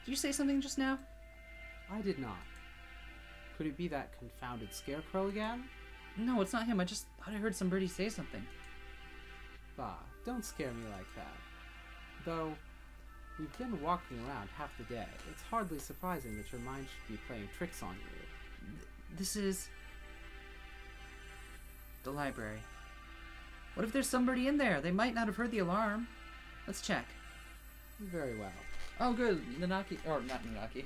S1: Did you say something just now?
S2: I did not. Could it be that confounded scarecrow again?
S1: No, it's not him. I just thought I heard somebody say something.
S2: Bah, don't scare me like that. Though, we've been walking around half the day. It's hardly surprising that your mind should be playing tricks on you.
S1: This is... the library. What if there's somebody in there? They might not have heard the alarm. Let's check.
S2: Very well.
S1: Oh, good. Nanaki... or not Nanaki.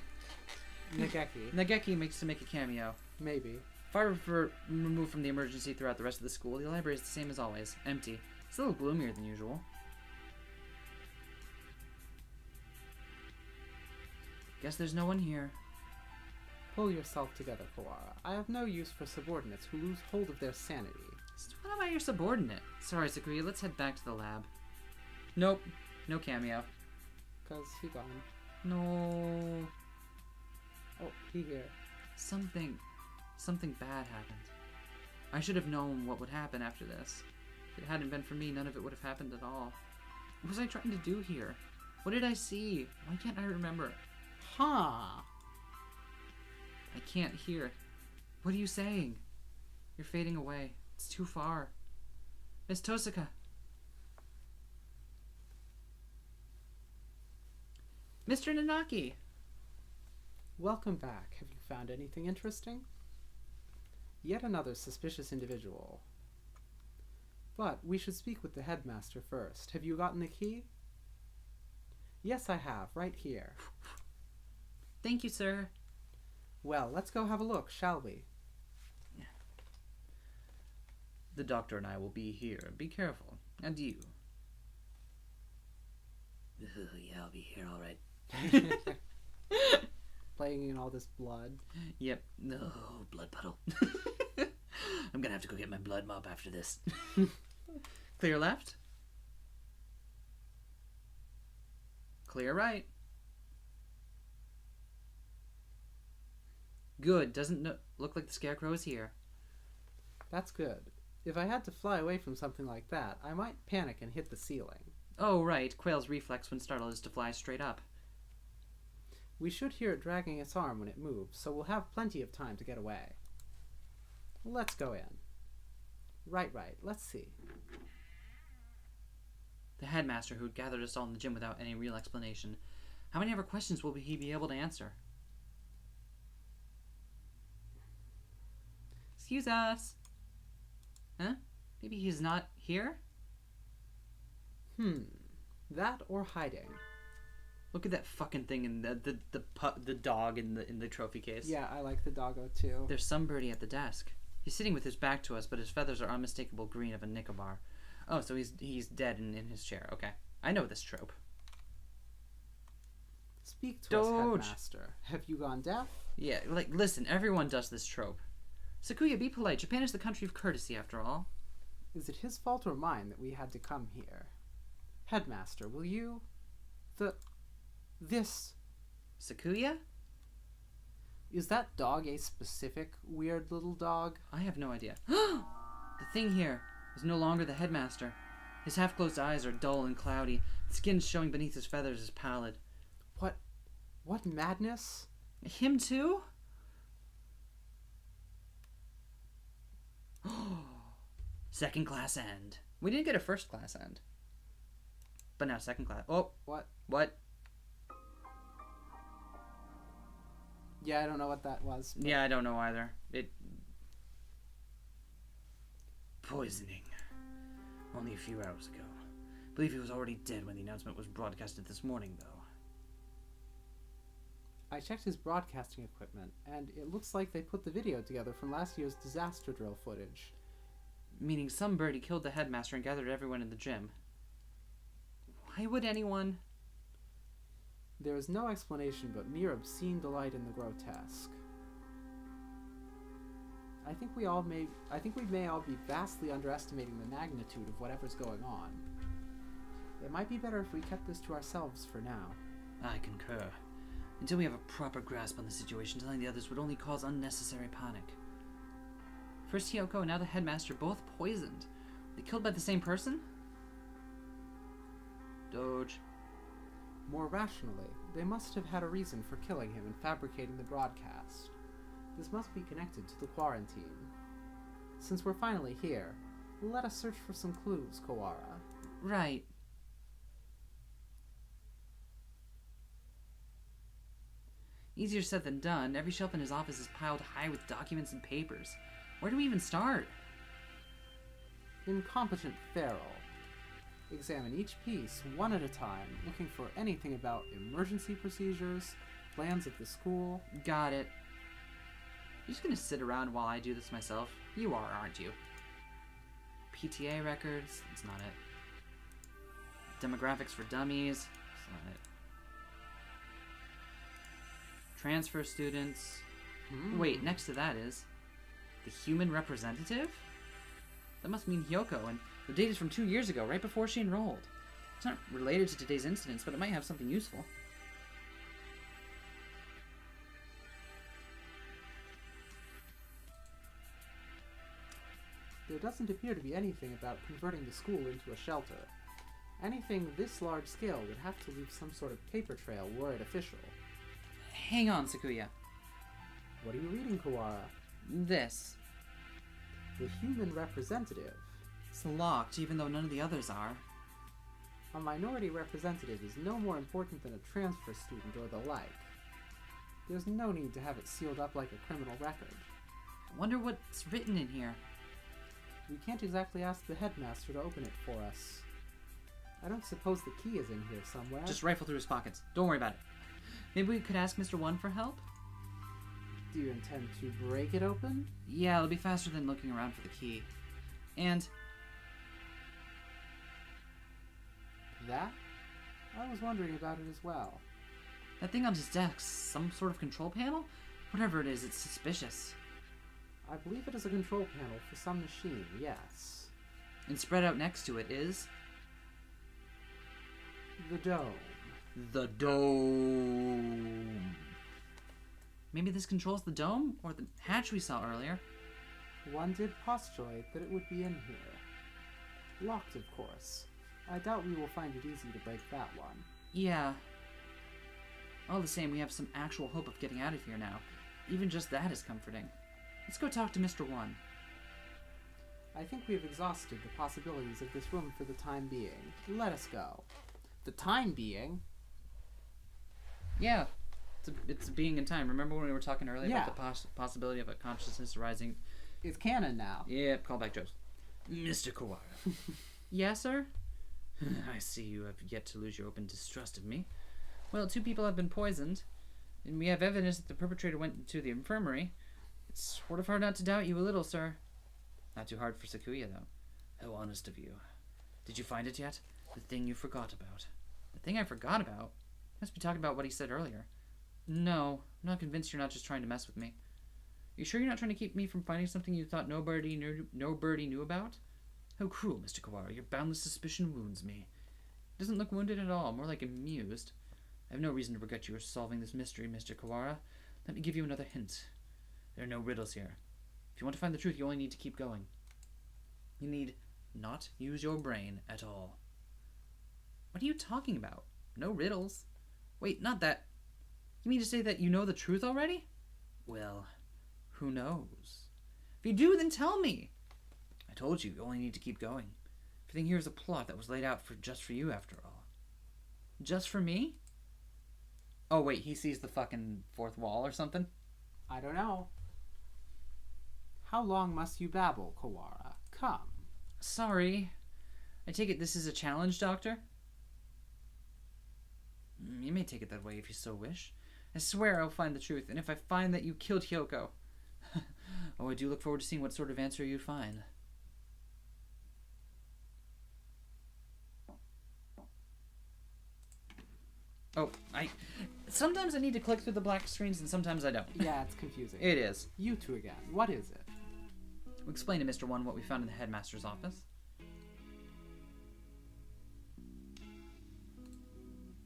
S1: Nageki makes to make a cameo.
S2: Maybe.
S1: Far removed from the emergency throughout the rest of the school, the library is the same as always. Empty. It's a little gloomier than usual. Guess there's no one here.
S2: Pull yourself together, Kawara. I have no use for subordinates who lose hold of their sanity.
S1: What am I, your subordinate? Sorry, Sakuya, let's head back to the lab. Nope. No cameo.
S2: 'Cause he gone.
S1: No.
S2: Oh, he here.
S1: Something bad happened. I should have known what would happen after this. If it hadn't been for me, none of it would have happened at all. What was I trying to do here? What did I see? Why can't I remember?
S2: Huh.
S1: I can't hear. What are you saying? You're fading away. It's too far. Miss Tosaka. Mr. Nanaki.
S2: Welcome back. Have you found anything interesting? Yet another suspicious individual. But we should speak with the headmaster first. Have you gotten the key? Yes, I have. Right here.
S1: Thank you, sir.
S2: Well, let's go have a look, shall we?
S1: The doctor and I will be here. Be careful. And you. Yeah, I'll be here, all right.
S2: Playing in all this blood.
S1: Yep. No, blood puddle. I'm gonna have to go get my blood mop after this. Clear left. Clear right. Good. Doesn't look like the scarecrow is here.
S2: That's good. If I had to fly away from something like that, I might panic and hit the ceiling.
S1: Oh, right. Quail's reflex when startled is to fly straight up.
S2: We should hear it dragging its arm when it moves, so we'll have plenty of time to get away. Let's go in. Right. Let's see.
S1: The headmaster who had gathered us all in the gym without any real explanation. How many of our questions will he be able to answer? Excuse us. Huh? Maybe he's not here?
S2: That or hiding.
S1: Look at that fucking thing in the dog in the trophy case.
S2: Yeah, I like the doggo too.
S1: There's some birdie at the desk. He's sitting with his back to us, but his feathers are unmistakable green of a Nicobar. Oh, so he's dead in his chair. Okay. I know this trope.
S2: Speak to us, headmaster. Have you gone deaf?
S1: Yeah, listen, everyone does this trope. Sakuya, be polite. Japan is the country of courtesy, after all.
S2: Is it his fault or mine that we had to come here? Headmaster, will you... This...
S1: Sakuya?
S2: Is that dog a specific weird little dog?
S1: I have no idea. The thing here is no longer the headmaster. His half-closed eyes are dull and cloudy. The skin showing beneath his feathers is pallid.
S2: What madness?
S1: Him too? Second class end. We didn't get a first class end. But now second class. Oh. What?
S2: Yeah, I don't know what that was.
S1: But... yeah, I don't know either. Poisoning. Only a few hours ago. I believe he was already dead when the announcement was broadcasted this morning, though.
S2: I checked his broadcasting equipment, and it looks like they put the video together from last year's disaster drill footage.
S1: Meaning some birdie killed the headmaster and gathered everyone in the gym. Why would anyone...
S2: There is no explanation but mere obscene delight in the grotesque. I think we may all be vastly underestimating the magnitude of whatever's going on. It might be better if we kept this to ourselves for now.
S1: I concur. Until we have a proper grasp on the situation, telling the others would only cause unnecessary panic. First Hiyoko and now the headmaster, both poisoned. Were they killed by the same person? Doge.
S2: More rationally, they must have had a reason for killing him and fabricating the broadcast. This must be connected to the quarantine. Since we're finally here, let us search for some clues, Kawara.
S1: Right. Easier said than done. Every shelf in his office is piled high with documents and papers. Where do we even start?
S2: Incompetent Feral. Examine each piece one at a time, looking for anything about emergency procedures, plans of the school.
S1: Got it. You're just gonna sit around while I do this myself? You are, aren't you? PTA records? That's not it. Demographics for dummies? That's not it. Transfer students? Wait, next to that is... the human representative? That must mean Hyoko, and the date is from 2 years ago, right before she enrolled. It's not related to today's incidents, but it might have something useful.
S2: There doesn't appear to be anything about converting the school into a shelter. Anything this large scale would have to leave some sort of paper trail were it official.
S1: Hang on, Sakuya.
S2: What are you reading, Kawara?
S1: This.
S2: The human representative.
S1: It's locked, even though none of the others are.
S2: A minority representative is no more important than a transfer student or the like. There's no need to have it sealed up like a criminal record.
S1: I wonder what's written in here.
S2: We can't exactly ask the headmaster to open it for us. I don't suppose the key is in here somewhere.
S1: Just rifle through his pockets. Don't worry about it. Maybe we could ask Mr. One for help?
S2: Do you intend to break it open?
S1: Yeah, it'll be faster than looking around for the key. And...
S2: that? I was wondering about it as well.
S1: that thing on his desk, some sort of control panel? Whatever it is, it's suspicious.
S2: I believe it is a control panel for some machine, yes.
S1: And spread out next to it is...
S2: the dome.
S1: the dome. Maybe this controls the dome? Or the hatch we saw earlier?
S2: One did postulate that it would be in here. Locked, of course. I doubt we will find it easy to break that one.
S1: Yeah. All the same, we have some actual hope of getting out of here now. Even just that is comforting. Let's go talk to Mr. One.
S2: I think we have exhausted the possibilities of this room for the time being. Let us go. The time being?
S1: Yeah. It's a being in time. Remember when we were talking earlier
S2: Yeah.
S1: about the possibility of a consciousness arising?
S2: It's canon now.
S1: Yep, callback jokes. Mr. Kawara. Yes, sir? I see you have yet to lose your open distrust of me. Well, 2 people have been poisoned, and we have evidence that the perpetrator went to the infirmary. It's sort of hard not to doubt you a little, sir. Not too hard for Sakuya, though. How honest of you. Did you find it yet? The thing you forgot about. The thing I forgot about? Must be talking about what he said earlier. No, I'm not convinced you're not just trying to mess with me. You sure you're not trying to keep me from finding something you thought nobody knew about? How cruel, Mr. Kawara. Your boundless suspicion wounds me. It doesn't look wounded at all, more like amused. I have no reason to regret you for solving this mystery, Mr. Kawara. Let me give you another hint. There are no riddles here. If you want to find the truth, you only need to keep going. You need not use your brain at all. What are you talking about? No riddles. Wait, not that. You mean to say that you know the truth already? Well, who knows? If you do, then tell me. I told you, you only need to keep going. Everything here is a plot that was laid out just for you, after all. Just for me? Oh, wait, he sees the fucking fourth wall or something?
S2: I don't know. How long must you babble, Kawara? Come.
S1: Sorry. I take it this is a challenge, Doctor? You may take it that way if you so wish. I swear I'll find the truth, and if I find that you killed Hyoko... oh, I do look forward to seeing what sort of answer you find. Oh, sometimes I need to click through the black screens, and sometimes I don't.
S2: Yeah, it's confusing.
S1: It is.
S2: You two again. What is it?
S1: We'll explain to Mr. One what we found in the headmaster's office.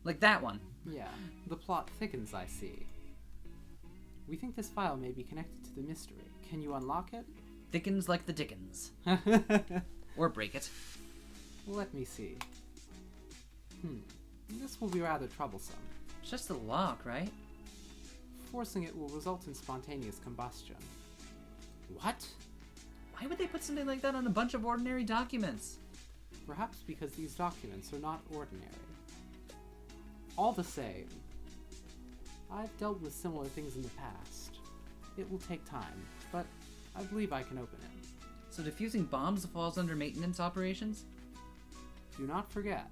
S1: Like that one.
S2: Yeah, the plot thickens, I see. We think this file may be connected to the mystery. Can you unlock it?
S1: Thickens like the Dickens. Or break it.
S2: Let me see. This will be rather troublesome.
S3: It's just a lock, right?
S2: Forcing it will result in spontaneous combustion. What?
S3: Why would they put something like that on a bunch of ordinary documents?
S2: Perhaps because these documents are not ordinary. All the same, I've dealt with similar things in the past. It will take time, but I believe I can open it.
S3: So defusing bombs falls under maintenance operations?
S2: Do not forget,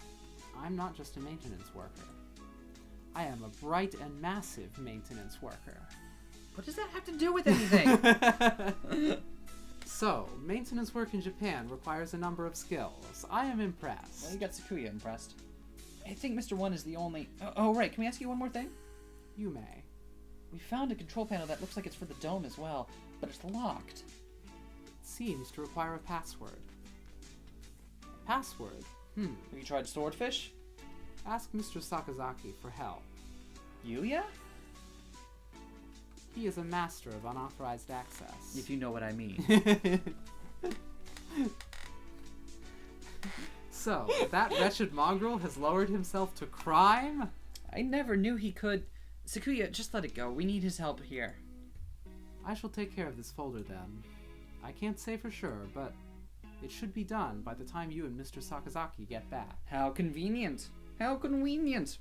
S2: I'm not just a maintenance worker. I am a bright and massive maintenance worker.
S3: What does that have to do with anything?
S2: So, maintenance work in Japan requires a number of skills. I am impressed.
S3: Well, you got Sakuya impressed. I think Mr. One is the only... Oh, right. Can we ask you one more thing?
S2: You may.
S3: We found a control panel that looks like it's for the dome as well, but it's locked.
S2: It seems to require a password. Password?
S3: Have you tried swordfish?
S2: Ask Mr. Sakazaki for help.
S3: Yuya?
S2: He is a master of unauthorized access.
S3: If you know what I mean.
S2: So, that wretched mongrel has lowered himself to crime?
S3: I never knew he could... Sakuya, just let it go. We need his help here.
S2: I shall take care of this folder then. I can't say for sure, but it should be done by the time you and Mr. Sakazaki get back.
S3: How convenient. How convenient.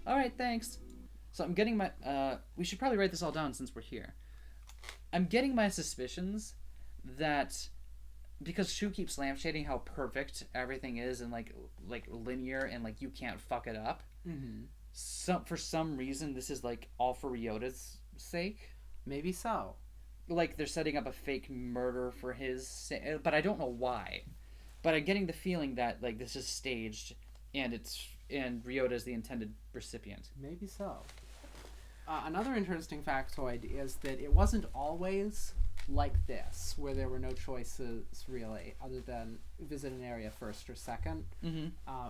S3: Alright, thanks. So I'm getting my... we should probably write this all down since we're here. I'm getting my suspicions that... Because Shu keeps lampshading how perfect everything is and like linear and like you can't fuck it up. For some reason this is like all for Ryota's sake.
S2: Maybe so.
S3: Like they're setting up a fake murder for his but I don't know why. But I'm getting the feeling that like this is staged and Ryota is the intended recipient.
S2: Maybe so. Another interesting factoid is that it wasn't always like this, where there were no choices really, other than visit an area first or second.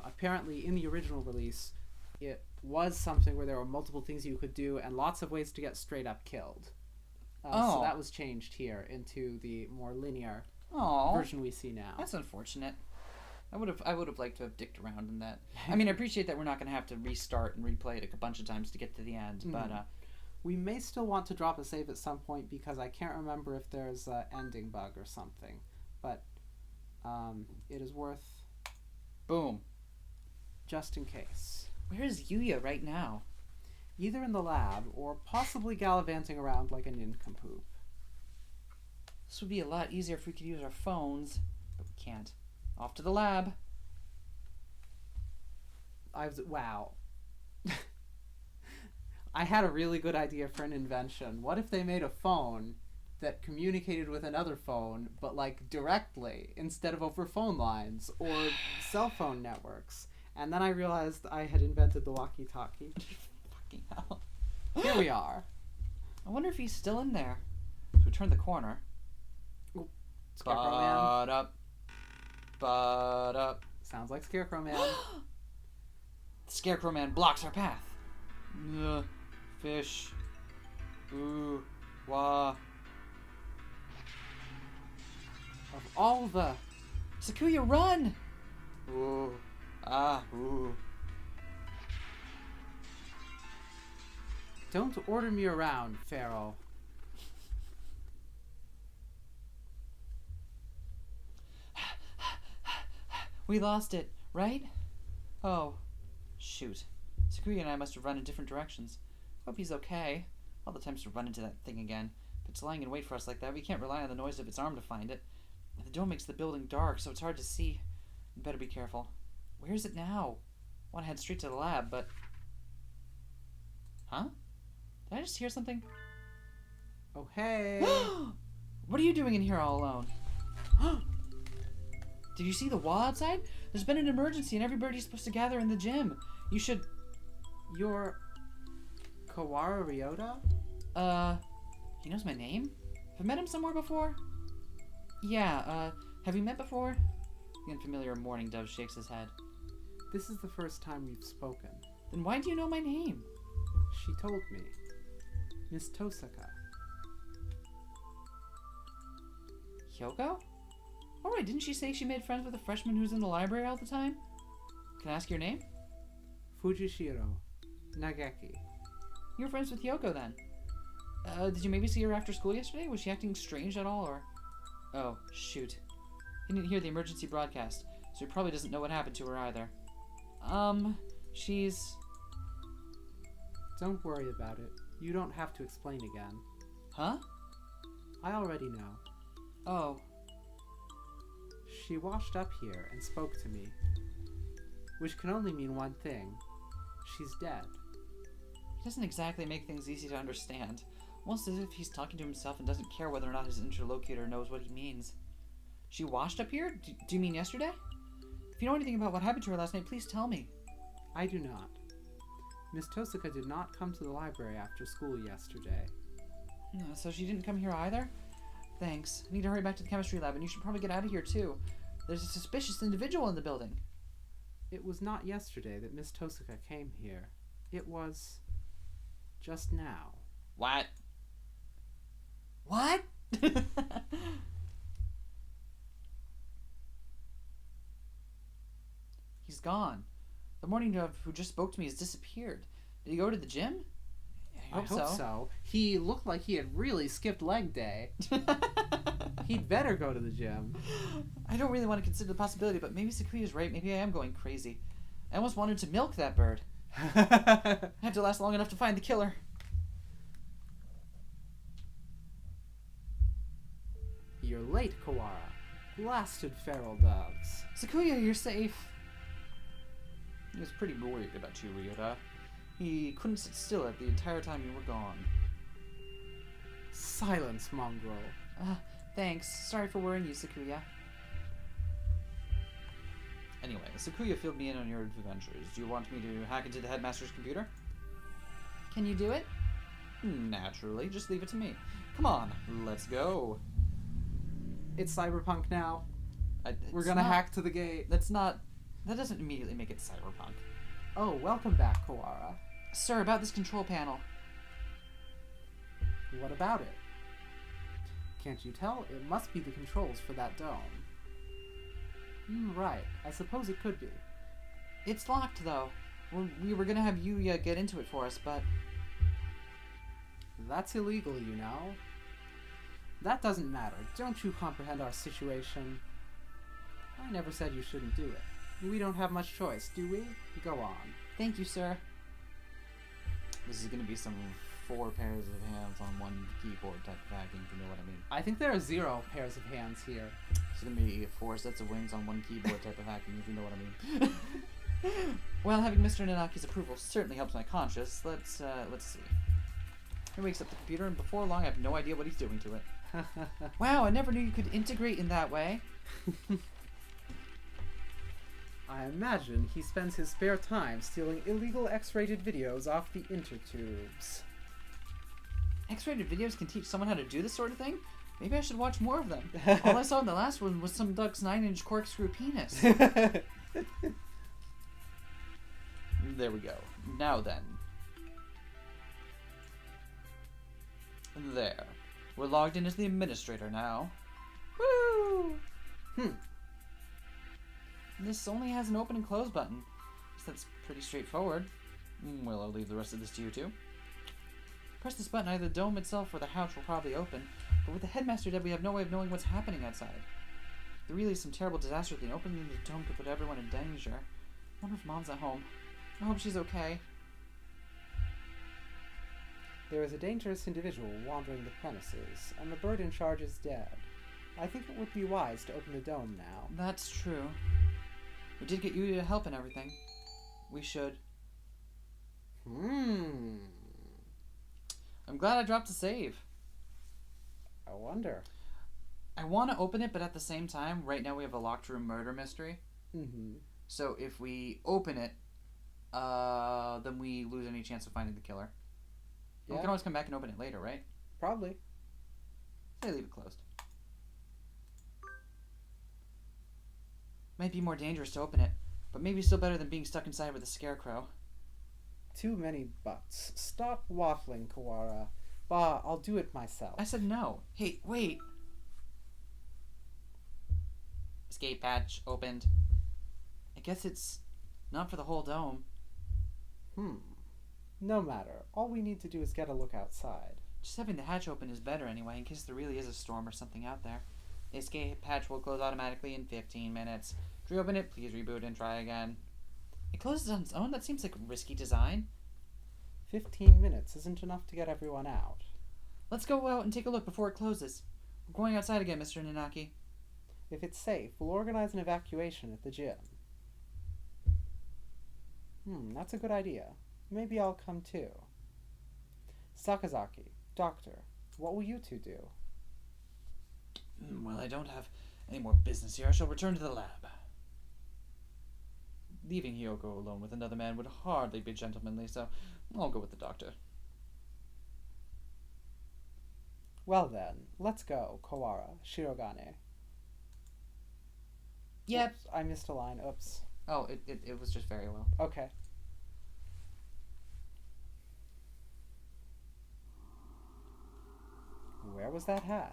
S2: Apparently, in the original release, it was something where there were multiple things you could do and lots of ways to get straight up killed. So that was changed here into the more linear version we see now.
S3: That's unfortunate. I would have liked to have dicked around in that. I mean, I appreciate that we're not going to have to restart and replay it a bunch of times to get to the end, but
S2: we may still want to drop a save at some point because I can't remember if there's an ending bug or something. But it is worth...
S3: Boom.
S2: Just in case.
S3: Where is Yuya right now?
S2: Either in the lab or possibly gallivanting around like a nincompoop.
S3: This would be a lot easier if we could use our phones, but we can't. Off to the lab.
S2: Wow. I had a really good idea for an invention. What if they made a phone that communicated with another phone, but like directly, instead of over phone lines or cell phone networks? And then I realized I had invented the walkie-talkie.
S3: Fucking hell.
S2: Here we are.
S3: I wonder if he's still in there. So we turn the corner.
S2: Ooh, Scarecrow Man.
S3: Up.
S2: Sounds like Scarecrow Man.
S3: The Scarecrow Man blocks our path. Fish. Ooh. Wah.
S2: Of all the...
S3: Sakuya, run!
S2: Ooh.
S3: Ooh.
S2: Don't order me around, Pharaoh.
S3: We lost it, right? Oh, shoot. Sakuya and I must have run in different directions. Hope he's okay. All the times to run into that thing again. If it's lying in wait for us like that, we can't rely on the noise of its arm to find it. And the dome makes the building dark, so it's hard to see. We better be careful. Where is it now? I want to head straight to the lab, but... Huh? Did I just hear something?
S2: Oh, hey.
S3: What are you doing in here all alone? Did you see the wall outside? There's been an emergency and everybody's supposed to gather in the gym. You should...
S2: You're... Kawara Ryota?
S3: He knows my name? Have I met him somewhere before? Yeah, have we met before? The unfamiliar mourning dove shakes his head.
S2: This is the first time we've spoken.
S3: Then why do you know my name?
S2: She told me. Miss Tosaka.
S3: Hyoko? Alright, didn't she say she made friends with a freshman who's in the library all the time? Can I ask your name?
S2: Fujishiro. Nageki.
S3: You're friends with Yoko then. Did you maybe see her after school yesterday? Was she acting strange at all, or... Oh, shoot. He didn't hear the emergency broadcast, so he probably doesn't know what happened to her either. She's...
S2: Don't worry about it. You don't have to explain again.
S3: Huh?
S2: I already know.
S3: Oh.
S2: She washed up here and spoke to me. Which can only mean one thing. She's dead.
S3: He doesn't exactly make things easy to understand. Almost as if he's talking to himself and doesn't care whether or not his interlocutor knows what he means. She washed up here? Do you mean yesterday? If you know anything about what happened to her last night, please tell me.
S2: I do not. Miss Tosaka did not come to the library after school yesterday.
S3: So she didn't come here either? Thanks. I need to hurry back to the chemistry lab, and you should probably get out of here too. There's a suspicious individual in the building.
S2: It was not yesterday that Miss Tosaka came here. It was... just now.
S3: What? What? He's gone. The morning dove who just spoke to me has disappeared. Did he go to the gym?
S2: I hope so. He looked like he had really skipped leg day. He'd better go to the gym.
S3: I don't really want to consider the possibility, but maybe Sakuya's right. Maybe I am going crazy. I almost wanted to milk that bird. I had to last long enough to find the killer.
S2: You're late, Kawara. Blasted feral doves.
S3: Sakuya, you're safe. He was pretty worried about you, Ryota. He couldn't sit still the entire time you were gone.
S2: Silence, mongrel.
S3: Thanks. Sorry for worrying you, Sakuya. Anyway, Sakuya filled me in on your adventures. Do you want me to hack into the headmaster's computer? Can you do it? Naturally. Just leave it to me. Come on, let's go.
S2: It's cyberpunk now. We're gonna hack to the gate.
S3: That doesn't immediately make it cyberpunk.
S2: Oh, welcome back, Kawara.
S3: Sir, about this control panel.
S2: What about it? Can't you tell? It must be the controls for that dome. Right. I suppose it could be.
S3: It's locked, though. We were gonna have Yuya get into it for us, but...
S2: That's illegal, you know. That doesn't matter. Don't you comprehend our situation? I never said you shouldn't do it. We don't have much choice, do we? Go on.
S3: Thank you, sir. This is gonna be some 4 pairs of hands on one keyboard type of hacking, if you know what I mean.
S2: I think there are 0 pairs of hands here.
S3: It's gonna be 4 sets of wings on one keyboard type of hacking, if you know what I mean. Well, having Mr. Nanaki's approval certainly helps my conscience. Let's see. He wakes up the computer, and before long, I have no idea what he's doing to it. Wow, I never knew you could integrate in that way.
S2: I imagine he spends his spare time stealing illegal X-rated videos off the intertubes.
S3: X-rated videos can teach someone how to do this sort of thing? Maybe I should watch more of them. All I saw in the last one was some duck's 9-inch corkscrew penis. There we go. Now then. There. We're logged in as the administrator now. Woo! This only has an open and close button, so that's pretty straightforward. Well, I'll leave the rest of this to you two. Press this button, either the dome itself or the hatch will probably open, but with the headmaster dead, we have no way of knowing what's happening outside. If there really is some terrible disaster, then opening the dome could put everyone in danger. I wonder if Mom's at home. I hope she's okay.
S2: There is a dangerous individual wandering the premises, and the bird in charge is dead. I think it would be wise to open the dome now.
S3: That's true. We did get you to help and everything. We should. I'm glad I dropped a save.
S2: I wonder.
S3: I want to open it, but at the same time, right now we have a locked room murder mystery. So if we open it, then we lose any chance of finding the killer. Yeah. We can always come back and open it later, right?
S2: Probably.
S3: They leave it closed. Might be more dangerous to open it, but maybe still better than being stuck inside with a scarecrow.
S2: Too many buts. Stop waffling, Kawara. Bah, I'll do it myself.
S3: I said no. Hey, wait. Escape hatch opened. I guess it's not for the whole dome.
S2: No matter. All we need to do is get a look outside.
S1: Just having the hatch open is better anyway, in case there really is a storm or something out there. The escape hatch will close automatically in 15 minutes. To reopen it, please reboot and try again. It closes on its own? That seems like risky design.
S2: 15 minutes isn't enough to get everyone out.
S1: Let's go out and take a look before it closes. We're going outside again, Mr. Nanaki.
S2: If it's safe, we'll organize an evacuation at the gym. That's a good idea. Maybe I'll come too. Sakazaki, Doctor, what will you two do?
S1: Well, I don't have any more business here. I shall return to the lab. Leaving Hyoko alone with another man would hardly be gentlemanly, so I'll go with the doctor.
S2: Well then, let's go, Kawara, Shirogane.
S1: Yep.
S2: Oops, I missed a line. Oops.
S1: Oh, it was just very well.
S2: Okay. Where was that hatch?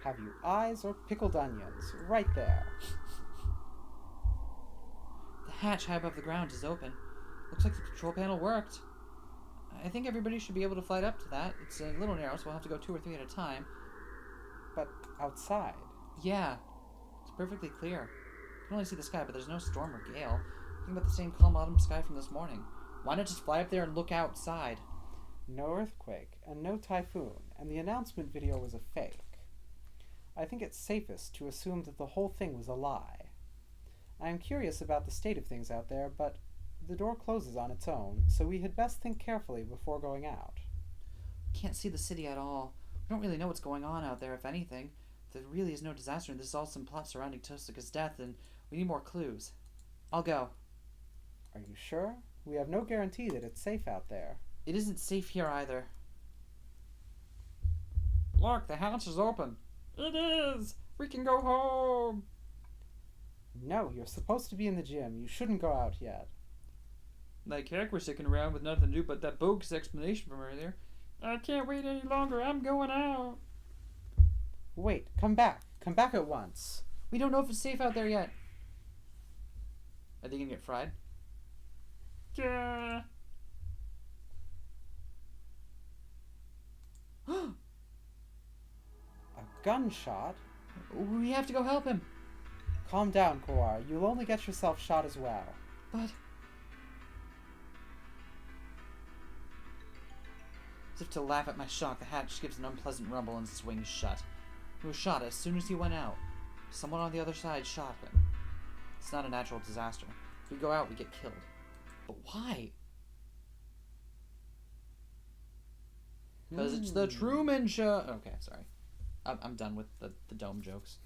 S2: Have you eyes or pickled onions? Right there.
S1: The hatch high above the ground is open. Looks like the control panel worked. I think everybody should be able to fly up to that. It's a little narrow, so we'll have to go 2 or 3 at a time.
S2: But outside?
S1: Yeah. It's perfectly clear. You can only see the sky, but there's no storm or gale. Think about the same calm autumn sky from this morning. Why not just fly up there and look outside?
S2: No earthquake, and no typhoon, and the announcement video was a fake. I think it's safest to assume that the whole thing was a lie. I am curious about the state of things out there, but the door closes on its own, so we had best think carefully before going out.
S1: Can't see the city at all. We don't really know what's going on out there, if anything. There really is no disaster, and this is all some plot surrounding Tosuka's death, and we need more clues. I'll go.
S2: Are you sure? We have no guarantee that it's safe out there.
S1: It isn't safe here either. Look, the hatch is open. It is! We can go home!
S2: No, you're supposed to be in the gym. You shouldn't go out yet.
S1: Like heck, we're sticking around with nothing to do but that bogus explanation from earlier. I can't wait any longer. I'm going out.
S2: Wait, come back. Come back at once.
S1: We don't know if it's safe out there yet. Are they gonna get fried? Yeah.
S2: A gunshot?
S1: We have to go help him.
S2: Calm down, Kawara. You'll only get yourself shot as well.
S1: But... as if to laugh at my shock, the hatch gives an unpleasant rumble and swings shut. He was shot as soon as he went out. Someone on the other side shot him. It's not a natural disaster. If we go out, we get killed. But why? Because it's the Truman Show. Okay, sorry. I'm done with the dome jokes.